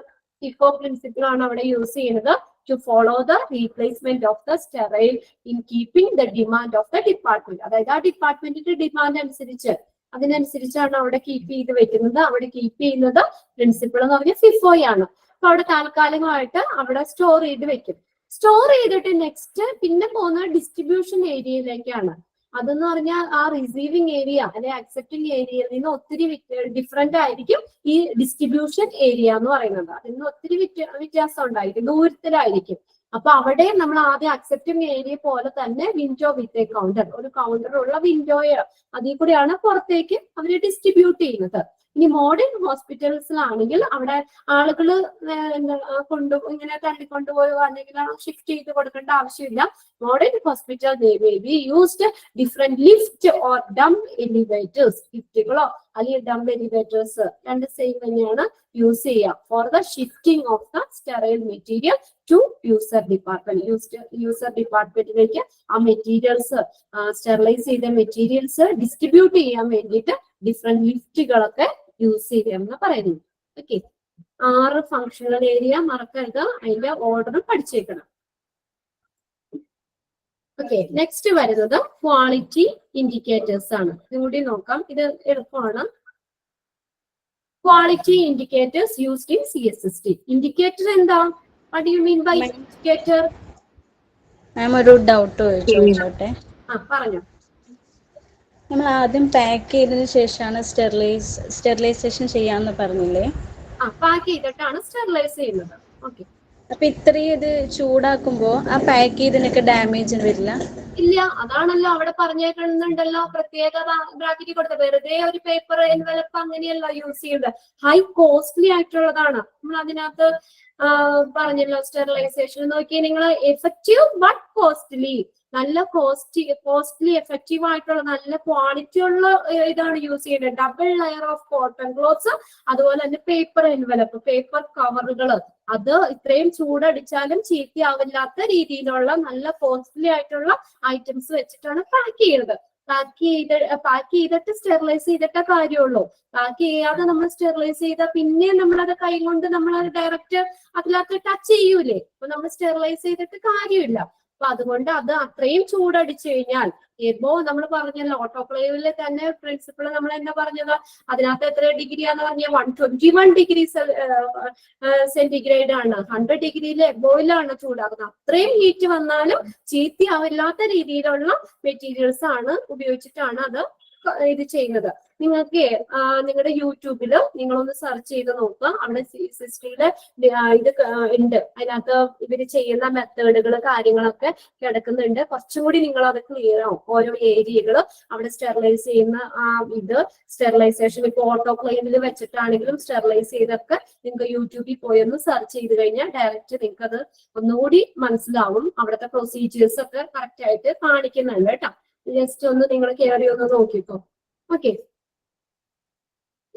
FIFO പ്രിൻസിപ്പിൾ ആണ് അവിടെ യൂസ് ചെയ്യുന്നത്. To follow the replacement of the sterile in keeping the demand of the department. അതായത് ആ ഡിപ്പാർട്ട്മെന്റിന്റെ ഡിമാൻഡ് അതിനനുസരിച്ചാണ് അവിടെ കീപ്പ് ചെയ്ത് വെക്കുന്നത്. അവിടെ കീപ്പ് ചെയ്യുന്നത് പ്രിൻസിപ്പിൾ എന്ന് പറഞ്ഞാൽ FIFO ആണ്. അപ്പൊ അവിടെ താൽക്കാലികമായിട്ട് അവിടെ സ്റ്റോർ ചെയ്ത് വെക്കും. സ്റ്റോർ ചെയ്തിട്ട് നെക്സ്റ്റ് പിന്നെ പോകുന്നത് ഡിസ്ട്രിബ്യൂഷൻ ഏരിയയിലേക്കാണ്. അതെന്ന് പറഞ്ഞാൽ ആ റിസീവിംഗ് ഏരിയ അല്ലെ അക്സെപ്റ്റിംഗ് ഏരിയയിൽ നിന്ന് ഒത്തിരി ഡിഫറെന്റ് ആയിരിക്കും ഈ ഡിസ്ട്രിബ്യൂഷൻ ഏരിയ എന്ന് പറയുന്നത്. അതിൽ നിന്ന് ഒത്തിരി വ്യത്യാസം ഉണ്ടായിരിക്കും, ദൂരത്തിലായിരിക്കും. അപ്പൊ അവിടെ നമ്മൾ ആദ്യം അക്സെപ്റ്റിംഗ് ഏരിയ പോലെ തന്നെ വിൻഡോ വിത്ത് എ കൗണ്ടർ, ഒരു കൗണ്ടർ ഉള്ള വിൻഡോയോ അതിൽ കൂടെയാണ് പുറത്തേക്ക് അവര് ഡിസ്ട്രിബ്യൂട്ട് ചെയ്യുന്നത്. ഇനി മോഡേൺ ഹോസ്പിറ്റൽസിലാണെങ്കിൽ അവിടെ ആളുകൾ ഇങ്ങനെ തള്ളിക്കൊണ്ടുപോയോ അല്ലെങ്കിൽ ഷിഫ്റ്റ് ചെയ്ത് കൊടുക്കേണ്ട ആവശ്യമില്ല. Modern hospital may be used different lift or dump elevators. ലിഫ്റ്റുകളോ അല്ലെങ്കിൽ ഡംപ് എലിവേറ്റേഴ്സ് രണ്ട് സെയിം തന്നെയാണ് യൂസ് ചെയ്യുക for the shifting of the sterile material to user department. User ഡിപ്പാർട്ട്മെന്റിലേക്ക് ആ മെറ്റീരിയൽസ് സ്റ്റെറിലൈസ് ചെയ്ത മെറ്റീരിയൽസ് ഡിസ്ട്രിബ്യൂട്ട് ചെയ്യാൻ വേണ്ടിയിട്ട് ഡിഫറെന്റ് ലിഫ്റ്റുകളൊക്കെ യൂസ് ചെയ്യാമെന്ന് പറയുന്നു. ഓക്കെ, 6 ഫങ്ഷണൽ ഏരിയ മറക്കരുത്, അതിന്റെ ഓർഡർ പഠിച്ചേക്കണം. ഓക്കെ, നെക്സ്റ്റ് വരുന്നത് ക്വാളിറ്റി ഇൻഡിക്കേറ്റേഴ്സ് ആണ്. ഇതുകൂടി നോക്കാം, ഇത് എളുപ്പമാണ്. Quality indicators used in CSST. Indicator എന്താ? What do you mean by indicator? Ma'am ഒരു ഡൗട്ട് ചോദിച്ചോട്ടെ. പറഞ്ഞോ. നമ്മൾ ആദ്യം പാക്ക് ചെയ്തതിനു ശേഷമാണ് സ്റ്റെറിലൈസേഷൻ ചെയ്യാന്ന് പറഞ്ഞില്ലേ? പാക്ക് ചെയ്തിട്ടാണ് സ്റ്റെറിലൈസ് ചെയ്യുന്നത്. ഓക്കെ, അപ്പൊ ഇത്രയും ഇത് ചൂടാക്കുമ്പോ ആ പാക്ക് ചെയ്തതിനൊക്കെ ഡാമേജ് വരില്ല? ഇല്ല, അതാണല്ലോ അവിടെ പറഞ്ഞേക്കുന്നുണ്ടല്ലോ, പ്രത്യേക ബ്രാക്കറ്റ് കൊടുത്ത. വെറുതെ ഒരു പേപ്പർ എൻവലപ്പ് അങ്ങനെയല്ല യൂസ് ചെയ്യുന്നത്. ഹൈ കോസ്റ്റ്ലി ആയിട്ടുള്ളതാണ്. നമ്മൾ അതിനകത്ത് പറഞ്ഞല്ലോ സ്റ്റെറിലൈസേഷൻ നോക്കിയാൽ നിങ്ങൾ എഫക്റ്റീവ് ബട്ട് കോസ്റ്റ്ലി, നല്ല കോസ്റ്റ്ലി എഫക്റ്റീവ് ആയിട്ടുള്ള നല്ല ക്വാളിറ്റി ഉള്ള ഇതാണ് യൂസ് ചെയ്യുന്നത്. Double layer of cotton clothes, അതുപോലെ തന്നെ പേപ്പർ എൻവലപ്പ്, പേപ്പർ കവറുകൾ, അത് ഇത്രയും ചൂടടിച്ചാലും ചീത്തയാവില്ലാത്ത രീതിയിലുള്ള നല്ല കോസ്റ്റ്ലി ആയിട്ടുള്ള ഐറ്റംസ് വെച്ചിട്ടാണ് പാക്ക് ചെയ്യുന്നത്. പാക്ക് ചെയ്തിട്ട് സ്റ്റെറിലൈസ് ചെയ്തിട്ടേ കാര്യമുള്ളൂ. പാക്ക് ചെയ്യാതെ നമ്മൾ സ്റ്റെറിലൈസ് ചെയ്താൽ പിന്നെ നമ്മളത് കൈ കൊണ്ട് നമ്മളത് ഡയറക്റ്റ് അതിനകത്ത് ടച്ച് ചെയ്യൂലേ. അപ്പൊ നമ്മൾ സ്റ്റെറിലൈസ് ചെയ്തിട്ട് കാര്യമില്ല. അപ്പൊ അതുകൊണ്ട് അത് അത്രയും ചൂടടിച്ചു കഴിഞ്ഞാൽ എബോ നമ്മൾ പറഞ്ഞല്ലോ ഓട്ടോക്ലേവില് തന്നെ പ്രിൻസിപ്പിൾ നമ്മൾ എന്താ പറഞ്ഞത്, അതിനകത്ത് എത്ര ഡിഗ്രിയാന്ന് പറഞ്ഞാൽ 121 ഡിഗ്രി സെന്റിഗ്രേഡ് ആണ്. 100 ഡിഗ്രിയിൽ എബോയിലാണ് ചൂടാകുന്നത്. അത്രയും ഹീറ്റ് വന്നാലും ചീത്തയാവില്ലാത്ത രീതിയിലുള്ള മെറ്റീരിയൽസ് ആണ് ഉപയോഗിച്ചിട്ടാണ് അത് ഇത് ചെയ്യുന്നത്. നിങ്ങൾക്ക് നിങ്ങളുടെ യൂട്യൂബില് നിങ്ങളൊന്ന് സെർച്ച് ചെയ്ത് നോക്കുക. അവിടെ CSSTയില് ഇത് ഉണ്ട്. അതിനകത്ത് ഇവര് ചെയ്യുന്ന മെത്തേഡുകൾ കാര്യങ്ങളൊക്കെ കിടക്കുന്നുണ്ട്. കുറച്ചും കൂടി നിങ്ങൾ അത് ക്ലിയർ ആവും. ഓരോ ഏരിയകള് അവിടെ സ്റ്റെറിലൈസ് ചെയ്യുന്ന ഇത് സ്റ്റെറിലൈസേഷൻ ഇപ്പൊ ഓട്ടോക്ലേവിൽ വെച്ചിട്ടാണെങ്കിലും സ്റ്റെറിലൈസ് ചെയ്തൊക്കെ നിങ്ങൾക്ക് യൂട്യൂബിൽ പോയി ഒന്ന് സെർച്ച് ചെയ്ത് കഴിഞ്ഞാൽ ഡയറക്റ്റ് നിങ്ങൾക്ക് അത് ഒന്നുകൂടി മനസ്സിലാവും. അവിടുത്തെ പ്രൊസീജിയേഴ്സ് ഒക്കെ കറക്റ്റ് ആയിട്ട് കാണിക്കുന്നുണ്ട് കേട്ടോ. ജസ്റ്റ് ഒന്ന് നിങ്ങൾ കയറി ഒന്ന് നോക്കിക്കോ. ഓക്കെ,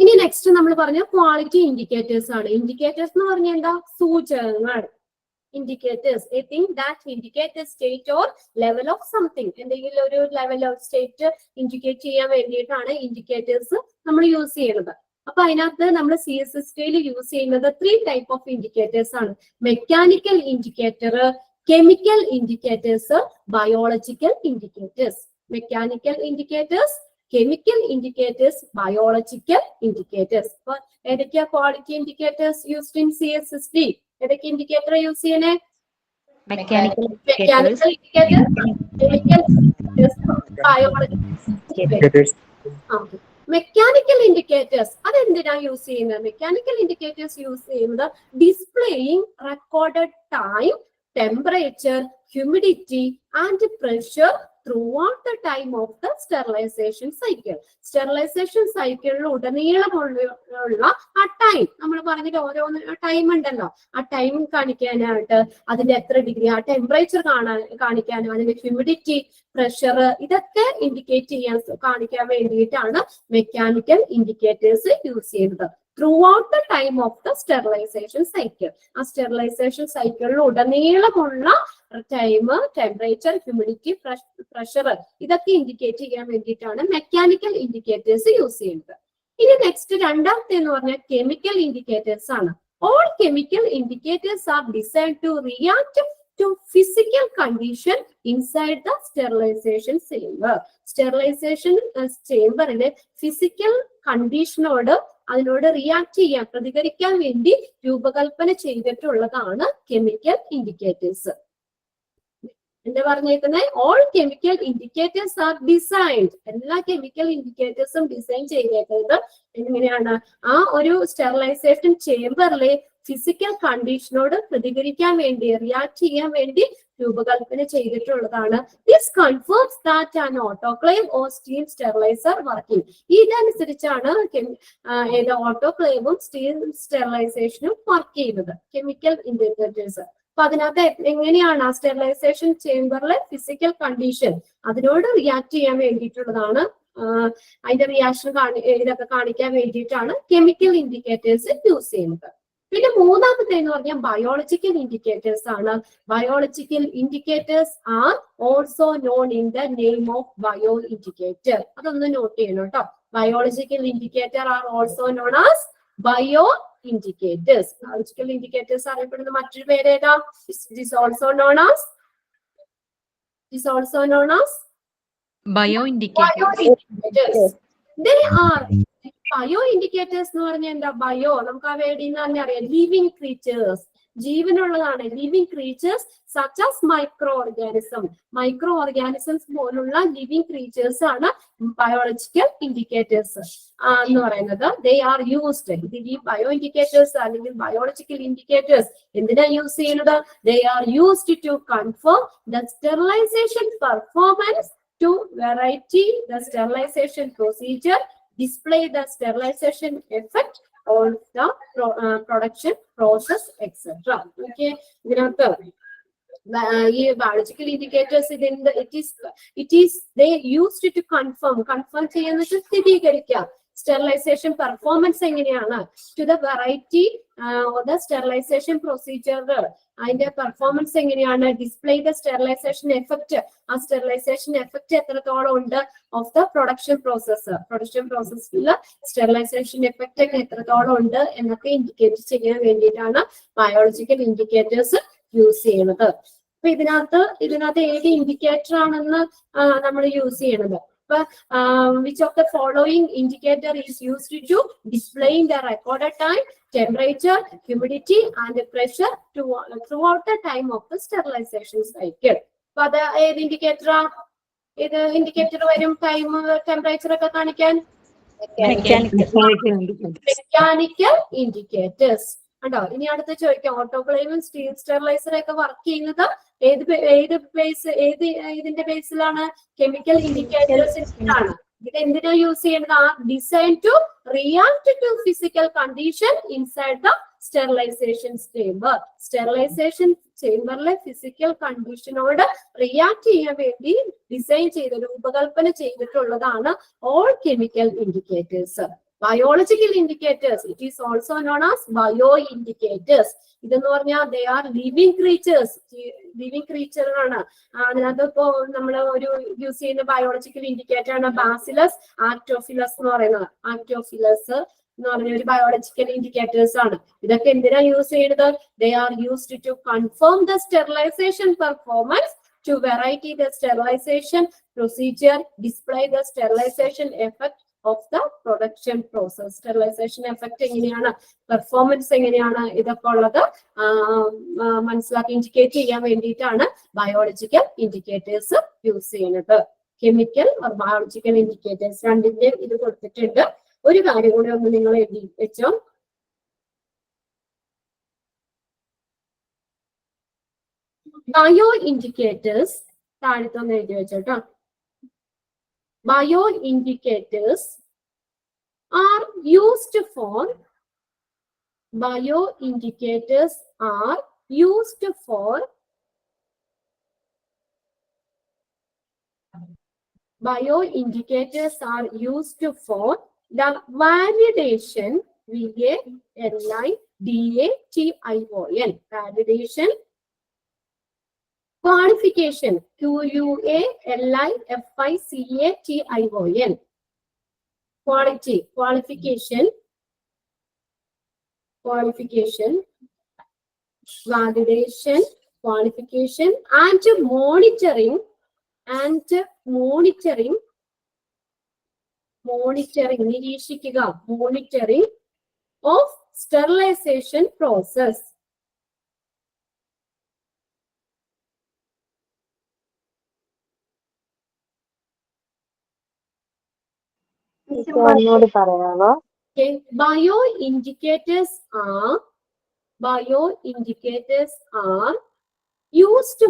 ഇനി നെക്സ്റ്റ് നമ്മൾ പറഞ്ഞ ക്വാളിറ്റി ഇൻഡിക്കേറ്റേഴ്സ് ആണ്. ഇൻഡിക്കേറ്റേഴ്സ് എന്ന് പറഞ്ഞാൽ എന്താ? സൂചകങ്ങൾ. Indicators A thing that indicate state or level of something. എന്തെങ്കിലും ഒരു ലെവൽ ഓഫ് സ്റ്റേറ്റ് ഇൻഡിക്കേറ്റ് ചെയ്യാൻ വേണ്ടിയിട്ടാണ് ഇൻഡിക്കേറ്റേഴ്സ് നമ്മൾ യൂസ് ചെയ്യുന്നത്. അപ്പൊ അതിനകത്ത് നമ്മൾ CSSTയിൽ യൂസ് ചെയ്യുന്നത് 3 ടൈപ്പ് ഓഫ് ഇൻഡിക്കേറ്റേഴ്സ് ആണ്. Mechanical indicator, chemical indicators, biological indicators. Mechanical indicators, chemical indicators, biological indicators. അപ്പൊ ഏതൊക്കെയാ quality indicators used in CSSD? ഏതൊക്കെ ഇൻഡിക്കേറ്റർ യൂസ് ചെയ്യണേ? Mechanical mechanical indicators, chemical indicators, biological. Mechanical indicators അതെന്തിനാ യൂസ് ചെയ്യുന്നത്? മെക്കാനിക്കൽ ഇൻഡിക്കേറ്റേഴ്സ് യൂസ് ചെയ്യുന്നത് displaying recorded time, temperature, humidity and pressure throughout the time of the sterilization cycle. Sterilisation സൈക്കിളിൽ ഉടനീളമുള്ള ആ ടൈം നമ്മൾ പറഞ്ഞിട്ട് ഓരോന്ന് ടൈം ഉണ്ടല്ലോ, ആ ടൈം കാണിക്കാനായിട്ട്, അതിന്റെ എത്ര ഡിഗ്രി, ആ ടെമ്പറേച്ചർ കാണിക്കാനും, അതിന്റെ ഹ്യൂമിഡിറ്റി, പ്രഷർ, ഇതൊക്കെ ഇൻഡിക്കേറ്റ് ചെയ്യാൻ കാണിക്കാൻ വേണ്ടിയിട്ടാണ് മെക്കാനിക്കൽ ഇൻഡിക്കേറ്റേഴ്സ് യൂസ് ചെയ്യുന്നത്. throughout the time of the sterilization cycle. ആ സ്റ്റെറിലൈസേഷൻ സൈക്കിളിൽ ഉടനീളമുള്ള ടൈം, ടെമ്പറേച്ചർ, ഹ്യൂമിഡിറ്റി, പ്രഷർ ഇതൊക്കെ ഇൻഡിക്കേറ്റ് ചെയ്യാൻ വേണ്ടിയിട്ടാണ് മെക്കാനിക്കൽ ഇൻഡിക്കേറ്റേഴ്സ് യൂസ് ചെയ്യുന്നത്. ഇനി നെക്സ്റ്റ് രണ്ടാമത്തെ എന്ന് പറഞ്ഞാൽ കെമിക്കൽ ഇൻഡിക്കേറ്റേഴ്സ് ആണ്. All chemical indicators are designed to react to physical condition inside the sterilization chamber. Sterilization ചേംബറിലെ ഫിസിക്കൽ കണ്ടീഷനോട് അതിനോട് റിയാക്ട് ചെയ്യാൻ, പ്രതികരിക്കാൻ വേണ്ടി രൂപകൽപ്പന ചെയ്തിട്ടുള്ളതാണ് കെമിക്കൽ ഇൻഡിക്കേറ്റേഴ്സ്. എന്താ പറഞ്ഞേക്കുന്നത്? All chemical indicators R designed. എല്ലാ കെമിക്കൽ ഇൻഡിക്കേറ്റേഴ്സും ഡിസൈൻ ചെയ്തേക്കുന്നത് എങ്ങനെയാണ്? ആ ഒരു സ്റ്റെറിലൈസേഷൻ ചേംബറിലെ ഫിസിക്കൽ കണ്ടീഷനോട് പ്രതികരിക്കാൻ വേണ്ടി, റിയാക്ട് ചെയ്യാൻ വേണ്ടി രൂപകൽപ്പന ചെയ്തിട്ടുള്ളതാണ്. This confirms that an autoclave or steam sterilizer working. ഇതനുസരിച്ചാണ് ഏത് ഓട്ടോക്ലേവും സ്റ്റീം സ്റ്റെറിലൈസേഷനും വർക്ക് ചെയ്യുന്നത്, കെമിക്കൽ ഇൻഡിക്കേറ്റേഴ്സ്. അപ്പൊ അതിനകത്ത് എങ്ങനെയാണ് ആ സ്റ്റെറിലൈസേഷൻ ചേംബറിലെ ഫിസിക്കൽ കണ്ടീഷൻ അതിനോട് റിയാക്ട് ചെയ്യാൻ വേണ്ടിയിട്ടുള്ളതാണ്, അതിന്റെ റിയാക്ഷൻ ഇതൊക്കെ കാണിക്കാൻ വേണ്ടിയിട്ടാണ് കെമിക്കൽ ഇൻഡിക്കേറ്റേഴ്സ് യൂസ് ചെയ്യുന്നത്. പിന്നെ മൂന്നാമത്തെ എന്ന് പറഞ്ഞാൽ ബയോളജിക്കൽ ഇൻഡിക്കേറ്റേഴ്സ് ആണ്. Biological indicators are also known in the name of bio indicator. അതൊന്ന് നോട്ട് ചെയ്യണം കേട്ടോ. Biological indicator are also known as bio indicators. Biological indicators അറിയപ്പെടുന്ന മറ്റൊരു പേര് ഏതാ? Is also known as bio indicators. They are bio indicators എന്ന് പറഞ്ഞാൽ എന്താ? ബയോ നമുക്ക് ആ വേർഡിൽ നിന്ന് തന്നെ അറിയാം, ലിവിങ് ക്രീച്ചേഴ്സ്, ജീവനുള്ളതാണ്. Living creatures such as micro organisms പോലുള്ള ലിവിങ് ക്രീച്ചേഴ്സ് ആണ് ബയോളജിക്കൽ ഇൻഡിക്കേറ്റേഴ്സ് എന്ന് പറയുന്നത്. They are used. ഈ ബയോ ഇൻഡിക്കേറ്റേഴ്സ് അല്ലെങ്കിൽ ബയോളജിക്കൽ ഇൻഡിക്കേറ്റേഴ്സ് എന്തിനാ യൂസ് ചെയ്യുന്നത്? They are used to confirm the sterilisation performance, to verify the sterilisation procedure, display the sterilization effect on the production process, etc. Okay, ഇതിനകത്ത് ഈ biological indicators it is they used to confirm ചെയ്യുന്നത് സ്ഥിരീകരിക്കാം സ്റ്റെറിലൈസേഷൻ പെർഫോമൻസ് എങ്ങനെയാണ്, to the variety the sterilisation procedure അതിന്റെ പെർഫോമൻസ് എങ്ങനെയാണ്, ഡിസ്പ്ലേ ദ സ്റ്റെറിലൈസേഷൻ എഫക്ട്, ആ സ്റ്റെറിലൈസേഷൻ എഫക്ട് എത്രത്തോളം ഉണ്ട് ഓഫ് ദ പ്രൊഡക്ഷൻ പ്രോസസ്സിൽ സ്റ്റെറിലൈസേഷൻ എഫക്ട് ഒക്കെ എത്രത്തോളം ഉണ്ട് എന്നൊക്കെ ഇൻഡിക്കേറ്റ് ചെയ്യാൻ വേണ്ടിയിട്ടാണ് ബയോളജിക്കൽ ഇൻഡിക്കേറ്റേഴ്സ് യൂസ് ചെയ്യുന്നത്. അപ്പൊ ഇതിനകത്ത് ഏത് ഇൻഡിക്കേറ്റർ ആണെന്ന് നമ്മൾ യൂസ് ചെയ്യണത്? Which of the following indicator is used to displaying the recorded time, temperature, humidity and pressure throughout the time of the sterilization cycle? അപ്പൊ അത് ഏത് ഇൻഡിക്കേറ്റർ വരും ടൈം ടെമ്പറേച്ചർ ഒക്കെ കാണിക്കാൻ? മെക്കാനിക്കൽ ഇൻഡിക്കേറ്റേഴ്സ് ഉണ്ടോ? ഇനി അടുത്ത് ചോദിക്കാം, ഓട്ടോക്ലേവും സ്റ്റീം സ്റ്റെറിലൈസർ ഒക്കെ വർക്ക് ചെയ്യുന്നത് ഇതിന്റെ ബേസിലാണ്? കെമിക്കൽ ഇൻഡിക്കേറ്റേഴ്സിനാണ്. ഇത് എന്തിനാ യൂസ് ചെയ്യുന്നത്? ആ design to react to physical condition inside the sterilization chamber. Sterilization ചേംബറിലെ ഫിസിക്കൽ കണ്ടീഷനോട് റിയാക്ട് ചെയ്യാൻ വേണ്ടി ഡിസൈൻ രൂപകൽപ്പന ചെയ്തിട്ടുള്ളതാണ് all chemical indicators. Biological indicators it is also known as bio indicators. ഇതെന്ന് പറഞ്ഞാൽ ദേ ആർ ലിവിങ് ക്രീച്ചർ ആണ്. അതിനകത്ത് ഇപ്പോ നമ്മൾ ഒരു യൂസ് ചെയ്യുന്ന ബയോളജിക്കൽ ഇൻഡിക്കേറ്റർ ആണ് ബാസിലസ് ആർക്ടോഫിലസ് എന്ന് പറയുന്നത്. ആർക്ടോഫിലസ് എന്ന് പറഞ്ഞ ഒരു ബയോളജിക്കൽ ഇൻഡിക്കേറ്റേഴ്സ് ആണ്. ഇതൊക്കെ എന്തിനാ യൂസ് ചെയ്യുന്നത്? They are used to confirm the sterilisation performance, to variety the sterilization procedure, display the sterilization effect of the production process. Sterilization effect എങ്ങനെയാണ്, പെർഫോമൻസ് എങ്ങനെയാണ്, ഇതൊക്കെ ഉള്ളത് മനസ്സിലാക്കി ഇൻഡിക്കേറ്റ് ചെയ്യാൻ വേണ്ടിയിട്ടാണ് ബയോളജിക്കൽ ഇൻഡിക്കേറ്റേഴ്സ് യൂസ് ചെയ്യുന്നത്. കെമിക്കൽ ബയോളജിക്കൽ ഇൻഡിക്കേറ്റേഴ്സ് രണ്ടിന്റെ ഇത് കൊടുത്തിട്ടുണ്ട്. ഒരു കാര്യം കൂടി ഒന്ന് നിങ്ങൾ എഴുതി വെച്ചോ. ബയോ ഇൻഡിക്കേറ്റേഴ്സ് താഴത്തൊന്ന് എഴുതി വെച്ചോട്ടോ. Bio indicators are used for bio indicators are used for bioindicators are used for the validation VALIDATION validation, qualification QUALIFICATION quality, qualification, validation, qualification and monitoring നിരീക്ഷിക്കുക, monitoring of sterilization process. Okay. Bioindicators are used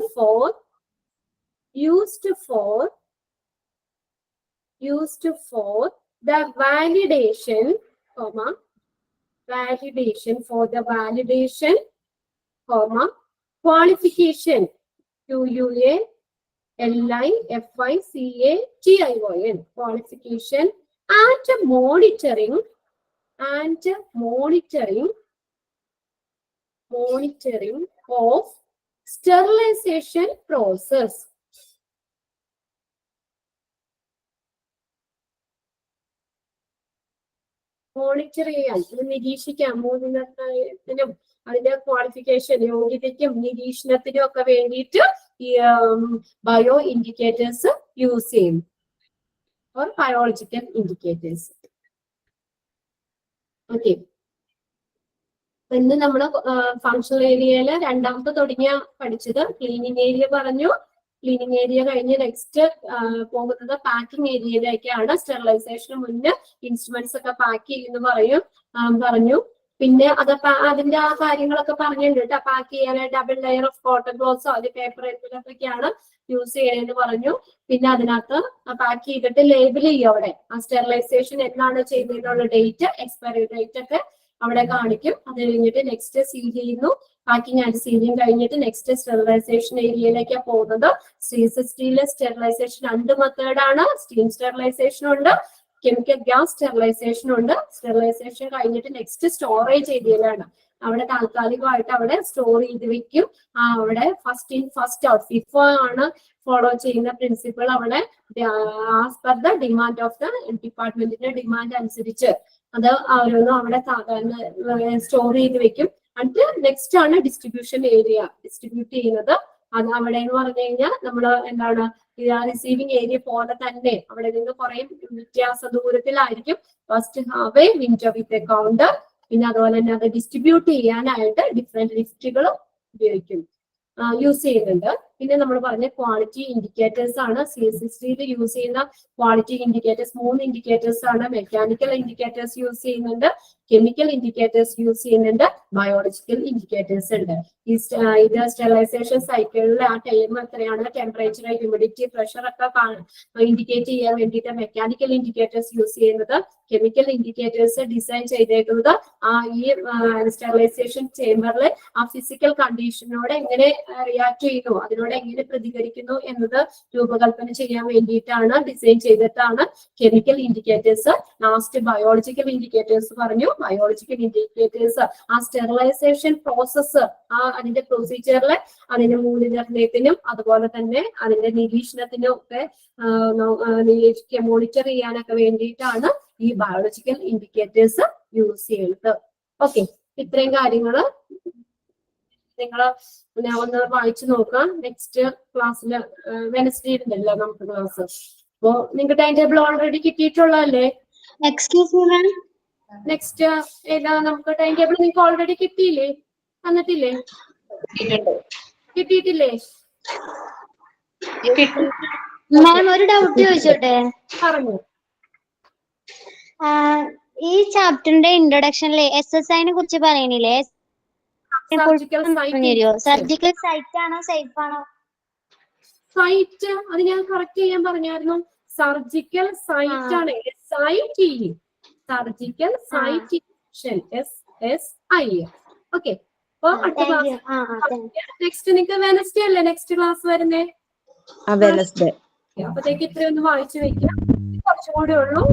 for the validation, qualification QUALIFICATION qualification and monitoring of sterilization process. Monitor ചെയ്യാൻ, നിരീക്ഷിക്കാം, മൂന്നിനും അതിന്റെ ക്വാളിഫിക്കേഷൻ യോഗ്യതയ്ക്കും നിരീക്ഷണത്തിനും ഒക്കെ വേണ്ടിയിട്ട് ഈ ബയോ ഇൻഡിക്കേറ്റേഴ്സ് യൂസ് ചെയ്യും, ഓർ ബയോളജിക്കൽ ഇൻഡിക്കേറ്റേഴ്സ്. ഓക്കെ, ഇന്ന് നമ്മള് ഫങ്ഷണൽ ഏരിയയില് രണ്ടാമത്തെ തുടങ്ങിയ പഠിച്ചത് ക്ലീനിങ് ഏരിയ പറഞ്ഞു. ക്ലീനിങ് ഏരിയ കഴിഞ്ഞ് നെക്സ്റ്റ് പോകുന്നത് പാക്കിംഗ് ഏരിയയിലേക്കാണ്. സ്റ്റെറിലൈസേഷന് മുന്നേ ഇൻസ്ട്രുമെന്റ്സ് ഒക്കെ പാക്ക് ചെയ്യുന്നു പറഞ്ഞു. പിന്നെ അതിന്റെ ആ കാര്യങ്ങളൊക്കെ പറഞ്ഞിട്ടുണ്ട് കേട്ടോ. പാക്ക് ചെയ്യാനായിട്ട് ഡബിൾ ലെയർ ഓഫ് കോട്ടൺ ക്ലോത്ത്സോ അല്ലെങ്കിൽ പേപ്പർ ഒക്കെയാണ് യൂസ് ചെയ്യണമെന്ന് പറഞ്ഞു. പിന്നെ അതിനകത്ത് പാക്ക് ചെയ്തിട്ട് ലേബിൾ ചെയ്യും. അവിടെ ആ സ്റ്റെറിലൈസേഷൻ എന്നാണ് ചെയ്യുന്നതിനുള്ള ഡേറ്റ്, എക്സ്പയറി ഡേറ്റ് ഒക്കെ അവിടെ കാണിക്കും. അത് കഴിഞ്ഞിട്ട് നെക്സ്റ്റ് സീൽ ചെയ്യുന്നു. പാക്കിംഗ് ആൻഡ് സീലിംഗ് കഴിഞ്ഞിട്ട് നെക്സ്റ്റ് സ്റ്റെറിലൈസേഷൻ ഏരിയയിലേക്കാണ് പോകുന്നത്. സ്റ്റീലിലെ സ്റ്റെറിലൈസേഷൻ 2 മെത്തേഡാണ്. സ്റ്റീം സ്റ്റെറിലൈസേഷൻ ഉണ്ട്, കെമിക്കൽ ഗ്യാസ് സ്റ്റെറിലൈസേഷൻ ഉണ്ട്. സ്റ്റെറിലൈസേഷൻ കഴിഞ്ഞിട്ട് നെക്സ്റ്റ് സ്റ്റോറേജ് ഏരിയയിലാണ്. അവിടെ താൽക്കാലികമായിട്ട് അവിടെ സ്റ്റോർ ചെയ്ത് വെക്കും. അവിടെ first in first out, FIFO ആണ് ഫോളോ ചെയ്യുന്ന പ്രിൻസിപ്പിൾ. അവിടെ as per the demand of the ഡിപ്പാർട്ട്മെന്റിന്റെ ഡിമാൻഡ് അനുസരിച്ച് അത് ഓരോന്നും അവിടെ സ്റ്റോർ ചെയ്ത് വെക്കും. എന്നിട്ട് നെക്സ്റ്റ് ആണ് ഡിസ്ട്രിബ്യൂഷൻ ഏരിയ, ഡിസ്ട്രിബ്യൂട്ട് ചെയ്യുന്നത്. അത് അവിടെ എന്ന് പറഞ്ഞു കഴിഞ്ഞാൽ നമ്മൾ എന്താണ് റിസീവിംഗ് ഏരിയ പോലെ തന്നെ അവിടെ നിന്ന് കുറെ വ്യത്യാസ ദൂരത്തിലായിരിക്കും. First have a window with account. പിന്നെ അതുപോലെ തന്നെ അത് ഡിസ്ട്രിബ്യൂട്ട് ചെയ്യാനായിട്ട് ഡിഫറെന്റ് ലിഫ്റ്റുകൾ യൂസ് ചെയ്യുന്നുണ്ട്. പിന്നെ നമ്മൾ പറഞ്ഞ ക്വാളിറ്റി ഇൻഡിക്കേറ്റേഴ്സ് ആണ്. CSSTയിൽ യൂസ് ചെയ്യുന്ന ക്വാളിറ്റി ഇൻഡിക്കേറ്റേഴ്സ് 3 ഇൻഡിക്കേറ്റേഴ്സ് ആണ്. മെക്കാനിക്കൽ ഇൻഡിക്കേറ്റേഴ്സ് യൂസ് ചെയ്യുന്നുണ്ട്, കെമിക്കൽ ഇൻഡിക്കേറ്റേഴ്സ് യൂസ് ചെയ്യുന്നുണ്ട്, ബയോളജിക്കൽ ഇൻഡിക്കേറ്റേഴ്സ് ഉണ്ട്. ഇത് സ്റ്റെറിലൈസേഷൻ സൈക്കിളിൽ ആ ടൈം എത്രയാണ്, ടെമ്പറേച്ചർ, ഹ്യൂമിഡിറ്റി, പ്രഷർ ഒക്കെ ഇൻഡിക്കേറ്റ് ചെയ്യാൻ വേണ്ടിയിട്ട് മെക്കാനിക്കൽ ഇൻഡിക്കേറ്റേഴ്സ് യൂസ് ചെയ്യുന്നത്. കെമിക്കൽ ഇൻഡിക്കേറ്റേഴ്സ് ഡിസൈൻ ചെയ്തേക്കുന്നത് ഈ സ്റ്റെറിലൈസേഷൻ ചേംബറിൽ ആ ഫിസിക്കൽ കണ്ടീഷനോട് എങ്ങനെ റിയാക്ട് ചെയ്യുന്നു, അതിനോട് എങ്ങനെ പ്രതികരിക്കുന്നു എന്നത് രൂപകൽപ്പന ചെയ്യാൻ വേണ്ടിയിട്ടാണ്, ഡിസൈൻ ചെയ്തിട്ടാണ് chemical indicators. Last biological indicators പറഞ്ഞു. ബയോളജിക്കൽ ഇൻഡിക്കേറ്റേഴ്സ് ആ സ്റ്റെറിലൈസേഷൻ പ്രോസസ്സ്, അതിന്റെ പ്രൊസീജിയറിലെ അതിന്റെ മൂല്യനിർണ്ണയത്തിനും അതുപോലെ തന്നെ അതിന്റെ നിരീക്ഷണത്തിനും ഒക്കെ മോണിറ്റർ ചെയ്യാനൊക്കെ വേണ്ടിയിട്ടാണ് ഈ ബയോളജിക്കൽ ഇൻഡിക്കേറ്റേഴ്സ് യൂസ് ചെയ്യുന്നത്. ഓക്കെ, ഇത്രയും കാര്യങ്ങൾ നിങ്ങൾ ഞാൻ ഒന്ന് വായിച്ചു നോക്കാം. നെക്സ്റ്റ് ക്ലാസ്സിൽ വെനസ്ഡേ ഉണ്ടല്ലോ നമുക്ക് ക്ലാസ്. അപ്പോ നിങ്ങൾക്ക് ടൈം ടേബിൾ ഓൾറെഡി കിട്ടിയിട്ടുള്ളതല്ലേ? Excuse me ma'am. നെക്സ്റ്റ് ഏതാ നമുക്ക് ടൈം ടേബിൾ നിങ്ങൾക്ക് ഓൾറെഡി കിട്ടിയില്ലേ? തന്നിട്ടില്ലേ? കിട്ടിയിട്ടില്ലേ? മാം ഒരു ഡൗട്ട് ചോദിച്ചോട്ടെ? പറഞ്ഞു. ഈ ചാപ്റ്ററിന്റെ ഇൻട്രൊഡക്ഷനിലെ SSIനെ കുറിച്ച് പറയണില്ലേ? സർജിക്കൽ സൈറ്റ് ആണോ സേഫ് ആണോ? സൈറ്റ് അത് ഞാൻ കറക്റ്റ് ചെയ്യാൻ പറഞ്ഞായിരുന്നു. സർജിക്കൽ സൈറ്റ് ആണ് SIT. Surgical site SSI. Okay. അപ്പൊ അടുത്ത ക്ലാസ് നെക്സ്റ്റ് നിങ്ങൾക്ക് വെനസ്ഡേ അല്ലേ നെക്സ്റ്റ് ക്ലാസ് വരുന്നേ? അപ്പത്തേക്ക് ഇത്രയൊന്ന് വായിച്ചു വെക്കാം. കുറച്ചും കൂടെ ഉള്ളൂ.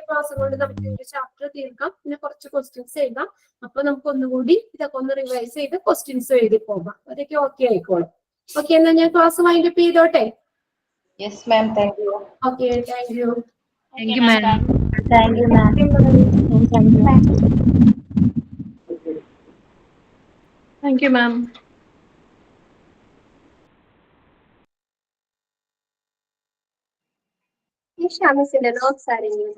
ക്ലാസ് കൊണ്ട് നമുക്ക് ഒരു ചാപ്റ്റർ തീർക്കാം. പിന്നെ കുറച്ച് ക്വസ്റ്റ്യൻസ് എഴുതാം. അപ്പൊ നമുക്ക് ഒന്നുകൂടി ഇതൊക്കെ ഒന്ന് റിവൈസ് ചെയ്ത് ക്വസ്റ്റ്യൻസ് എഴുതി പോകാം. അതൊക്കെ ഓക്കെ ആയിക്കോളും. ഓക്കെ, എന്നാ ഞാൻ ക്ലാസ് വൈൻഡ് അപ്പ് ചെയ്തോട്ടെ? Yes, ma'am. Thank you. Okay, thank you. Thank you ma'am. Thank you ma'am. Thank you, ma'am. ഈ ഷാമിസിന്റെ നോട്ട്സ് ആരെങ്കിലും